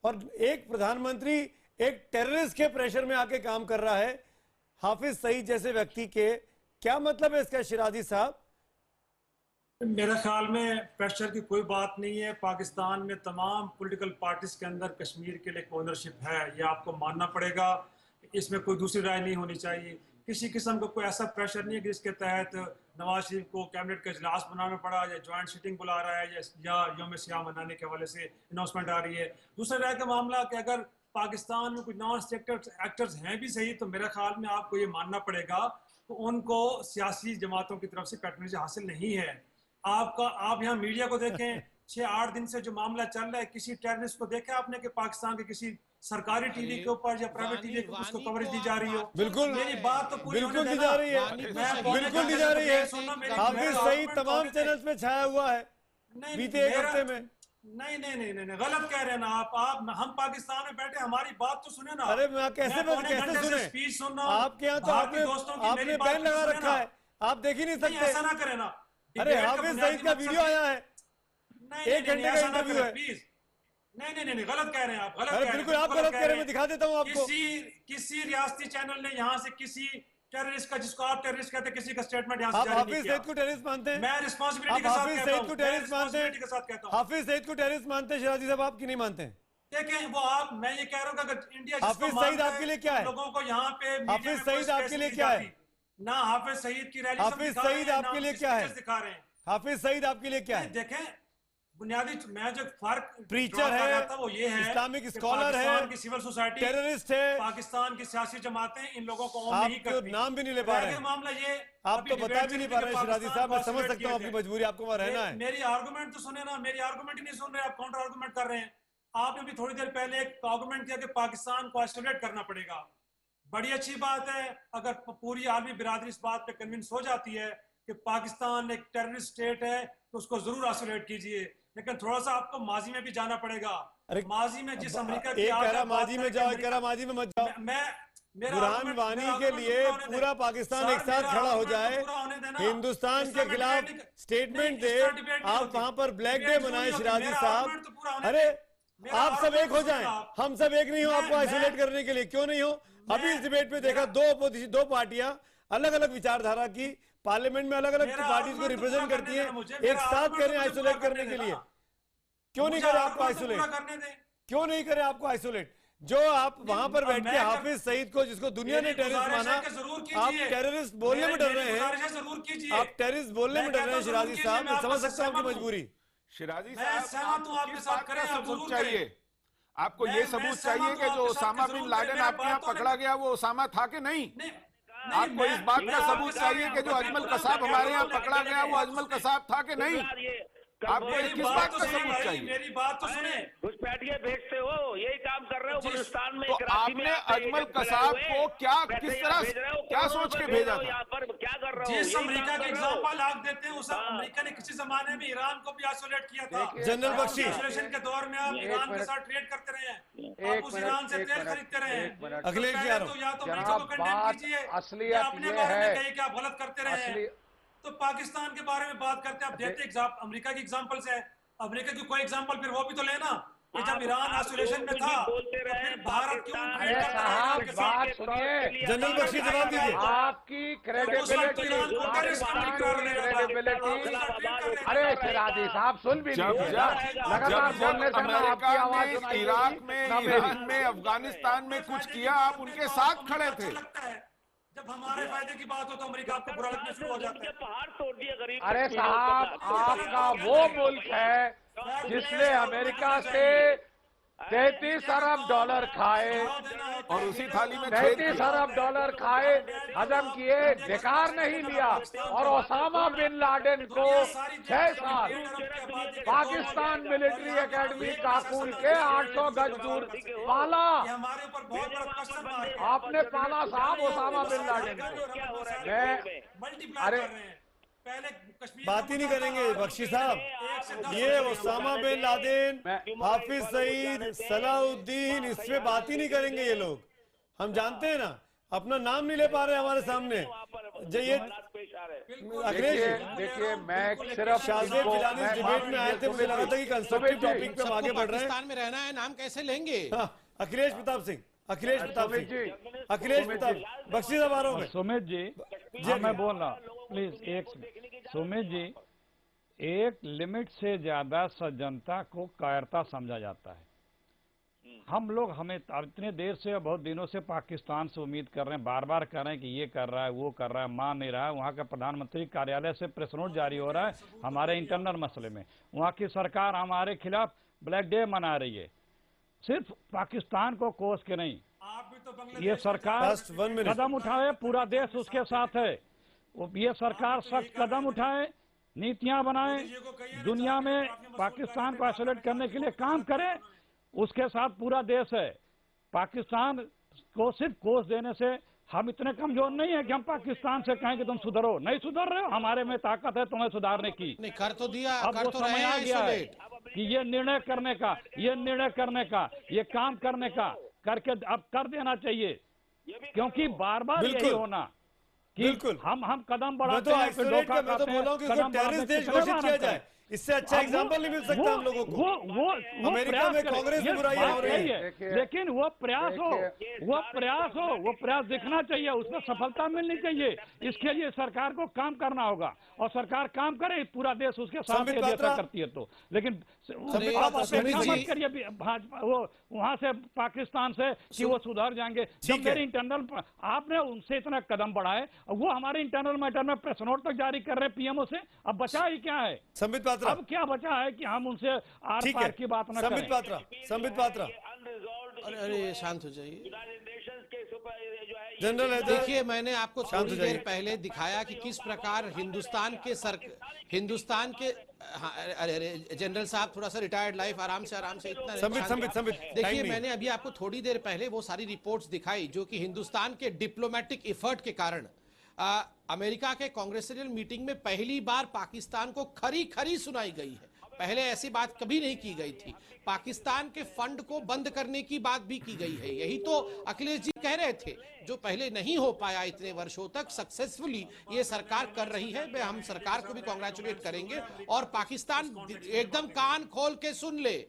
[SPEAKER 3] और एक प्रधानमंत्री एक टेररिस्ट के प्रेशर में आके काम कर रहा है हाफिज सईद जैसे व्यक्ति के। क्या मतलब है इसका शिराजी साहब?
[SPEAKER 10] मेरे ख्याल में प्रेशर की कोई बात नहीं है। पाकिस्तान में तमाम पॉलिटिकल पार्टीज के अंदर कश्मीर के लिए ओनरशिप है, ये आपको मानना पड़ेगा। इसमें कोई दूसरी राय नहीं होनी चाहिए। किसी किस्म का कोई ऐसा प्रेशर नहीं है कि जिसके तहत नवाज शरीफ को कैबिनेट का इजलास बनाना पड़ा या ज्वाइंट सिटिंग बुला रहा है या यौम सियाह मनाने के हवाले से अनाउंसमेंट आ रही है। दूसरा राय का मामला कि अगर पाकिस्तान में कुछ नॉन स्टेट एक्टर्स हैं भी सही, तो मेरे ख्याल में आपको ये मानना पड़ेगा कि उनको सियासी जमातों की तरफ से पैटर्नेज हासिल नहीं है। आप यहाँ मीडिया को देखें, 6-8 दिन से जो मामला चल रहा है, किसी टेररिस्ट को देखा आपने कि पाकिस्तान के किसी सरकारी टीवी के ऊपर या प्राइवेट टीवी के ऊपर उसको कवरेज दी जा रही हो?
[SPEAKER 3] बिल्कुल,
[SPEAKER 10] मेरी बात तो पूरी
[SPEAKER 3] बिल्कुल दी जा रही है, बिल्कुल दी जा रही है। हाफिज सईद तमाम चैनल्स पे छाया हुआ है बीते एक हफ्ते में।
[SPEAKER 10] नहीं, गलत कह रहे हैं ना आप। हम पाकिस्तान में बैठे, हमारी बात तो सुने ना।
[SPEAKER 3] अरे मैं कैसे सुने?
[SPEAKER 10] स्पीच सुन रहा हूं
[SPEAKER 3] आपके यहाँ तो आपने बैन लगा रखा है, आप देख ही नहीं सकते।
[SPEAKER 10] ऐसा ना करे ना।
[SPEAKER 3] अरे हाफिज सईद का वीडियो आया है, 1 घंटे का इंटरव्यू है।
[SPEAKER 10] नहीं, गलत कह रहे हैं आप, गलत कह रहे हैं।
[SPEAKER 3] बिल्कुल आप गलत कह रहे हैं, मैं दिखा देता हूँ आपको।
[SPEAKER 10] किसी रियासती चैनल ने यहाँ से किसी टेररिस्ट का, जिसको आप टेररिस्ट कहते हैं, किसी का स्टेटमेंट यहाँ से जारी नहीं किया।
[SPEAKER 3] हाफिज सईद को टेररिस्ट मानते हैं?
[SPEAKER 10] मैं रिस्पांसिबिलिटी के साथ कहता हूं।
[SPEAKER 3] हाफिज सईद को टेररिस्ट मानते हैं? हाफिज सईद को टेररिस्ट मानते हैं शिराजी साहब, आप की नहीं मानते हैं?
[SPEAKER 10] देखें वो आप, मैं ये कह रहा हूँ कि इंडिया
[SPEAKER 3] हाफिज सईद आपके लिए क्या है?
[SPEAKER 10] लोगों को यहाँ पे
[SPEAKER 3] हाफिज सईद आपके लिए क्या है?
[SPEAKER 10] ना हाफिज सईद की रैली,
[SPEAKER 3] हाफिज सईद आपके लिए क्या है?
[SPEAKER 10] दिखा रहे हैं।
[SPEAKER 3] हाफिज सईद आपके लिए क्या है?
[SPEAKER 10] देखें, बुनियादी मैं जो फर्क
[SPEAKER 3] प्रीचर है,
[SPEAKER 10] वो ये है,
[SPEAKER 3] इस्लामिक स्कॉलर है,
[SPEAKER 10] की सिविल सोसाइटी,
[SPEAKER 3] टेररिस्ट है,
[SPEAKER 10] पाकिस्तान की सियासी जमातें इन लोगों को
[SPEAKER 3] आप
[SPEAKER 10] नहीं करती।
[SPEAKER 3] नाम भी नहीं ले पा रहे हैं।
[SPEAKER 10] मामला ये
[SPEAKER 3] आप तो बता भी नहीं पा रहे हैं शिराजी साहब, मैं समझ सकता हूँ आपकी मजबूरी, आपको वहाँ रहना है।
[SPEAKER 10] मेरी आर्गुमेंट तो सुने ना, मेरी आर्गुमेंट ही नहीं सुन रहे, आप काउंटर आर्गुमेंट कर रहे हैं। आपने भी थोड़ी देर पहले एक आर्गुमेंट किया कि पाकिस्तान को आइसोलेट करना पड़ेगा। बड़ी अच्छी बात है, अगर पूरी आलमी बिरादरी इस बात पे कन्विंस हो जाती है कि पाकिस्तान एक टेररिस्ट स्टेट है, तो उसको जरूर आइसोलेट कीजिए। लेकिन थोड़ा सा आपको माजी में भी जाना पड़ेगा। माजी में जिस अमेरिका की,
[SPEAKER 3] एक कह रहा माजी में जाओ, एक कह रहा माजी में मत जाओ। बुरहान वानी के लिए पूरा पाकिस्तान एक साथ खड़ा हो जाए, हिंदुस्तान के खिलाफ स्टेटमेंट दे, आप वहां पर ब्लैक डे मनाए शिराजी साहब। अरे आप सब एक हो जाएं, हम सब एक नहीं हो आपको आइसोलेट करने के लिए, क्यों नहीं हो? अभी इस डिबेट पे देखा दो पार्टियां अलग अलग विचारधारा की पार्लियामेंट में अलग अलग पार्टीज को रिप्रेजेंट करती है, एक साथ कह रहे हैं आइसोलेट करने के लिए। क्यों नहीं करे आपको आइसोलेट? क्यों नहीं करे आपको आइसोलेट? जो आप वहां पर बैठ के हाफिज सईद को, जिसको दुनिया ने टेररिस्ट माना, आप टेररिस्ट बोलने में डर रहे हैं, आप टेररिस्ट बोलने में डर रहे हैं शिराजी साहब, मैं समझ सकता हूं आपकी मजबूरी।
[SPEAKER 11] शिराजी साहब आपके साथ क्या सबूत चाहिए? आपको ये सबूत चाहिए कि जो ओसामा बिन लादेन आपके यहाँ पकड़ा गया वो ओसामा था कि नहीं? आपको इस बात का सबूत चाहिए कि जो अजमल कसाब हमारे यहाँ पकड़ा गया वो अजमल कसाब था कि नहीं? आपको किस बात का सबूत चाहिए?
[SPEAKER 10] मेरी बात तो सुने।
[SPEAKER 14] घुसपैठिए भेजते हो, यही काम कर रहे हो बलूचिस्तान में।
[SPEAKER 11] तो आपने अजमल कसाब को किस तरह क्या सोच के भेजा था?
[SPEAKER 14] यहाँ पर क्या कर रहे हो?
[SPEAKER 10] जिस अमेरिका के एग्जाम्पल आप देते हैं, उस अमेरिका ने किसी जमाने में ईरान को भी आइसोलेट किया था।
[SPEAKER 3] जनरल बख्शी,
[SPEAKER 10] आइसोलेशन के दौर में आप ईरान के साथ ट्रेड करते रहे हैं, आप उस ईरान से तेल खरीदते रहे हैं।
[SPEAKER 3] अखिलेश जी,
[SPEAKER 10] या तो अमेरिका को कंडेम कीजिए, अपने बारे में कहिए कि आप गलत करते रहे हैं। तो पाकिस्तान के बारे में बात करते हैं, आप देते अमेरिका की एग्जाम्पल्स है, अमेरिका की कोई एग्जाम्पल फिर वो भी तो लेना कि जब ईरान आइसोलेशन में था तो फिर भारत क्यों?
[SPEAKER 13] बात सुनिए,
[SPEAKER 3] जनरल बख्शी जवाब दीजिए।
[SPEAKER 13] आपकी क्रेडिबिलिटी, अरे शिराजी साहब सुन भी लगातार बोलने से आपकी आवाज
[SPEAKER 11] ने इराक में, ईरान में, अफगानिस्तान में कुछ किया, आप उनके साथ खड़े थे।
[SPEAKER 10] जब हमारे फायदे की बात हो तो अमेरिका आपको बुरा लगना शुरू हो जाता है।
[SPEAKER 14] पहाड़ तोड़ दिए गरीब।
[SPEAKER 13] अरे साहब, आपका वो मुल्क है जिसने अमेरिका से 33 अरब डॉलर खाए
[SPEAKER 11] और उसी थाली में
[SPEAKER 13] 33 अरब डॉलर खाए, हजम किए, बेकार नहीं लिया। और ओसामा बिन लादेन को 6 साल पाकिस्तान मिलिट्री एकेडमी काकुल के 800 गज दूर पाला। आपने पाला साहब ओसामा बिन लादेन को। अरे
[SPEAKER 3] बात ही नहीं करेंगे बख्शी साहब, ये Osama bin Laden, Hafiz Saeed, Salauddin, इस पे बात ही नहीं करेंगे ये लोग। हम जानते हैं ना, अपना नाम नहीं ले पा रहे हमारे सामने। ये
[SPEAKER 13] देखिए, मैं सिर्फ
[SPEAKER 3] शाज़ेब जिलानी इस डिबेट में आए थे, मुझे लगा था कि कंस्ट्रक्टिव टॉपिक पे हम आगे बढ़ रहे हैं।
[SPEAKER 12] पाकिस्तान में रहना है, नाम कैसे लेंगे?
[SPEAKER 3] अखिलेश प्रताप सिंह, अखिलेश प्रताप सिंह, अखिलेश प्रताप, बख्शी साहब आ रहा हूं मैं।
[SPEAKER 15] सुमित जी, मैं बोल रहा हूँ, प्लीज एक सुमित जी, एक लिमिट से ज्यादा सज्जनता को कायरता समझा जाता है। हम लोग हमें इतने देर से बहुत दिनों से पाकिस्तान से उम्मीद कर रहे हैं, बार बार कर रहे हैं कि ये कर रहा है, वो कर रहा है, मान नहीं रहा है। वहाँ का प्रधानमंत्री कार्यालय से प्रेस नोट जारी हो रहा है हमारे इंटरनल मसले में। वहाँ की सरकार हमारे खिलाफ ब्लैक डे मना रही है, सिर्फ पाकिस्तान को कोस के नहीं। ये सरकार कदम उठाए, पूरा देश उसके साथ है। ये सरकार सख्त कदम उठाए, नीतियां बनाए, दुनिया में पाकिस्तान को आइसोलेट करने के लिए काम करे, उसके साथ पूरा देश है। पाकिस्तान को सिर्फ कोस देने से हम इतने कमजोर नहीं है कि हम पाकिस्तान से कहें कि तुम सुधरो। नहीं सुधर रहे हो, हमारे में ताकत है तुम्हें सुधारने की।
[SPEAKER 12] नहीं कर तो दिया,
[SPEAKER 15] अब वो समय आ गया है कि ये निर्णय करने का, ये काम करने का करके अब कर देना चाहिए, क्योंकि बार बार यही होना कि हम कदम बढ़ाते हैं, फिर धोखा खाते हैं, कदम
[SPEAKER 3] टेररिस्ट देश घोषित किया जाए, इससे अच्छा एग्जाम्पल नहीं मिल सकता हम लोगों को।
[SPEAKER 15] वो
[SPEAKER 3] अमेरिका में कांग्रेस की बुराई हो रही है,
[SPEAKER 15] लेकिन वो प्रयास दिखना चाहिए, उसमें सफलता मिलनी चाहिए। इसके लिए सरकार को काम करना होगा, और सरकार काम करे, पूरा देश उसके साथ ऐसा करती है तो। लेकिन आप अपेक्षा मत करिए भाजपा वो वहां से पाकिस्तान से कि वो सुधर जाएंगे। जब मेरे इंटरनल आपने उनसे इतना कदम बढ़ाए, वो हमारे इंटरनल मैटर में प्रेस नोट तक जारी कर रहे पीएमओ से, अब बचा ही क्या है? अब क्या बचा है कि हम उनसे आर पार की बात न करें?
[SPEAKER 3] संबित पात्रा,
[SPEAKER 12] अरे शांत हो जाइए
[SPEAKER 3] जनरल।
[SPEAKER 12] देखिए, मैंने आपको थोड़ी देर पहले दिखाया कि किस प्रकार हिंदुस्तान के अरे जनरल साहब थोड़ा सा रिटायर्ड लाइफ, आराम से इतना
[SPEAKER 3] संबित
[SPEAKER 12] देखिए, मैंने अभी आपको थोड़ी देर पहले वो सारी रिपोर्ट्स दिखाई जो कि हिंदुस्तान के डिप्लोमेटिक एफर्ट के कारण अमेरिका के कांग्रेसियल मीटिंग में पहली बार पाकिस्तान को खरी सुनाई गई है। पहले ऐसी बात कभी नहीं की गई थी। पाकिस्तान के फंड को बंद करने की बात भी की गई है। यही तो अखिलेश जी कह रहे थे, जो पहले नहीं हो पाया इतने वर्षों तक, सक्सेसफुली ये सरकार कर रही है। हम सरकार को भी कांग्रेचुलेट करेंगे। और पाकिस्तान एकदम कान खोल के सुन ले,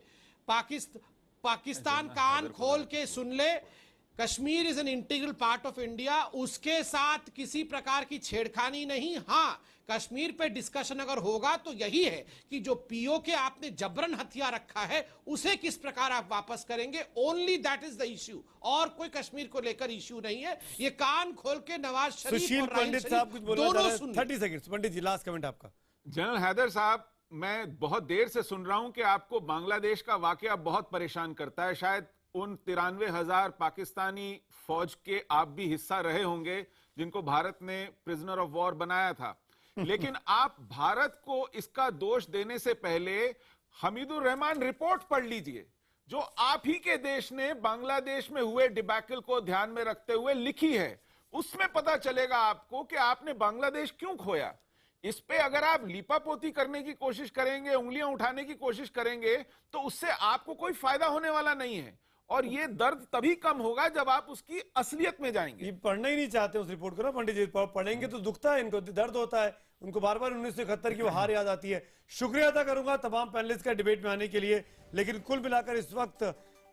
[SPEAKER 12] पाकिस्तान कान खोल के सुन ले, Kashmir is an integral part of India. उसके साथ किसी प्रकार की छेड़खानी नहीं। हाँ, कश्मीर पे डिस्कशन अगर होगा तो यही है कि जो पीओके आपने जबरन हथियार रखा है उसे किस प्रकार आप वापस करेंगे। Only that is the issue, और कोई कश्मीर को लेकर इश्यू नहीं है। ये कान खोल के नवाज शरीफ
[SPEAKER 3] सुशील पंडित साहब कुछ बोलना चाह रहे हैं। 30 सेकंड्स पंडित जी, लास्ट कमेंट आपका।
[SPEAKER 11] जनरल हैदर साहब, मैं बहुत देर से सुन रहा हूं कि आपको बांग्लादेश का वाकया बहुत परेशान करता है। शायद उन 93,000 पाकिस्तानी फौज के आप भी हिस्सा रहे होंगे जिनको भारत ने प्रिजनर ऑफ वॉर बनाया था। लेकिन आप भारत को इसका दोष देने से पहले हमीदुर रहमान रिपोर्ट पढ़ लीजिए, जो आप ही के देश ने बांग्लादेश में हुए डिबैकल को ध्यान में रखते हुए लिखी है। उसमें पता चलेगा आपको कि आपने बांग्लादेश क्यों खोया। इस पे अगर आप लीपापोती करने की कोशिश करेंगे, उंगलियां उठाने की कोशिश करेंगे, तो उससे आपको कोई फायदा होने वाला नहीं है। और ये दर्द तभी कम होगा जब आप उसकी असलियत में जाएंगे।
[SPEAKER 3] ये पढ़ना ही नहीं चाहते उस रिपोर्ट को ना पंडित जी। पढ़ेंगे तो दुखता है, इनको दर्द होता है, उनको बार बार 1971 की वो हार याद आती है। शुक्रिया अदा करूंगा तमाम पैनलिस्ट का डिबेट में आने के लिए। लेकिन कुल मिलाकर इस वक्त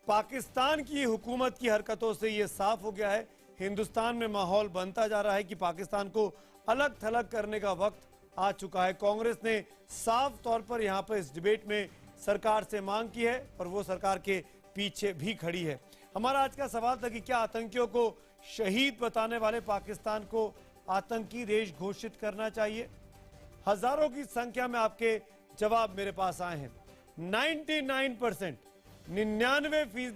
[SPEAKER 3] पाकिस्तान की हुकूमत की हरकतों से ये साफ हो गया है, हिंदुस्तान में माहौल बनता जा रहा है कि पाकिस्तान को अलग थलग करने का वक्त आ चुका है। कांग्रेस ने साफ तौर पर यहाँ पर इस डिबेट में सरकार से मांग की है और वो सरकार के पीछे भी खड़ी है। हमारा आज का सवाल था कि क्या आतंकियों को शहीद बताने वाले पाकिस्तान को आतंकी देश घोषित करना चाहिए? हजारों की संख्या में आपके जवाब मेरे पास आए हैं। 99%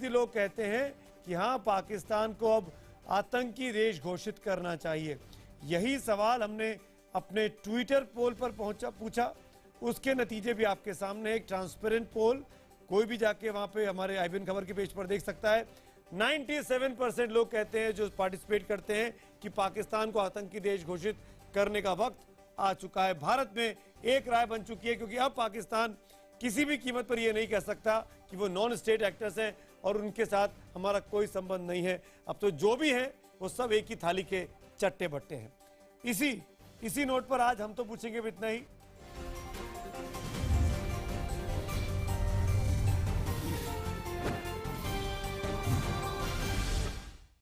[SPEAKER 3] लोग कहते हैं कि हाँ, पाकिस्तान को अब आतंकी देश घोषित करना चाहिए। यही सवाल हमने अपने ट्विटर पोल पर पूछा। उसके नतीजे भी आपके सामने, एक ट्रांसपेरेंट पोल, कोई भी जाके वहां पे हमारे IBN खबर के पेज पर देख सकता है। 97% लोग कहते हैं, जो पार्टिसिपेट करते हैं, कि पाकिस्तान को आतंकी देश घोषित करने का वक्त आ चुका है। भारत में एक राय बन चुकी है, क्योंकि अब पाकिस्तान किसी भी कीमत पर यह नहीं कह सकता कि वो नॉन स्टेट एक्टर्स हैं और उनके साथ हमारा कोई संबंध नहीं है। अब तो जो भी है वो सब एक ही थाली के चट्टे बट्टे हैं। इसी नोट पर आज हम तो पूछेंगे भी इतना ही।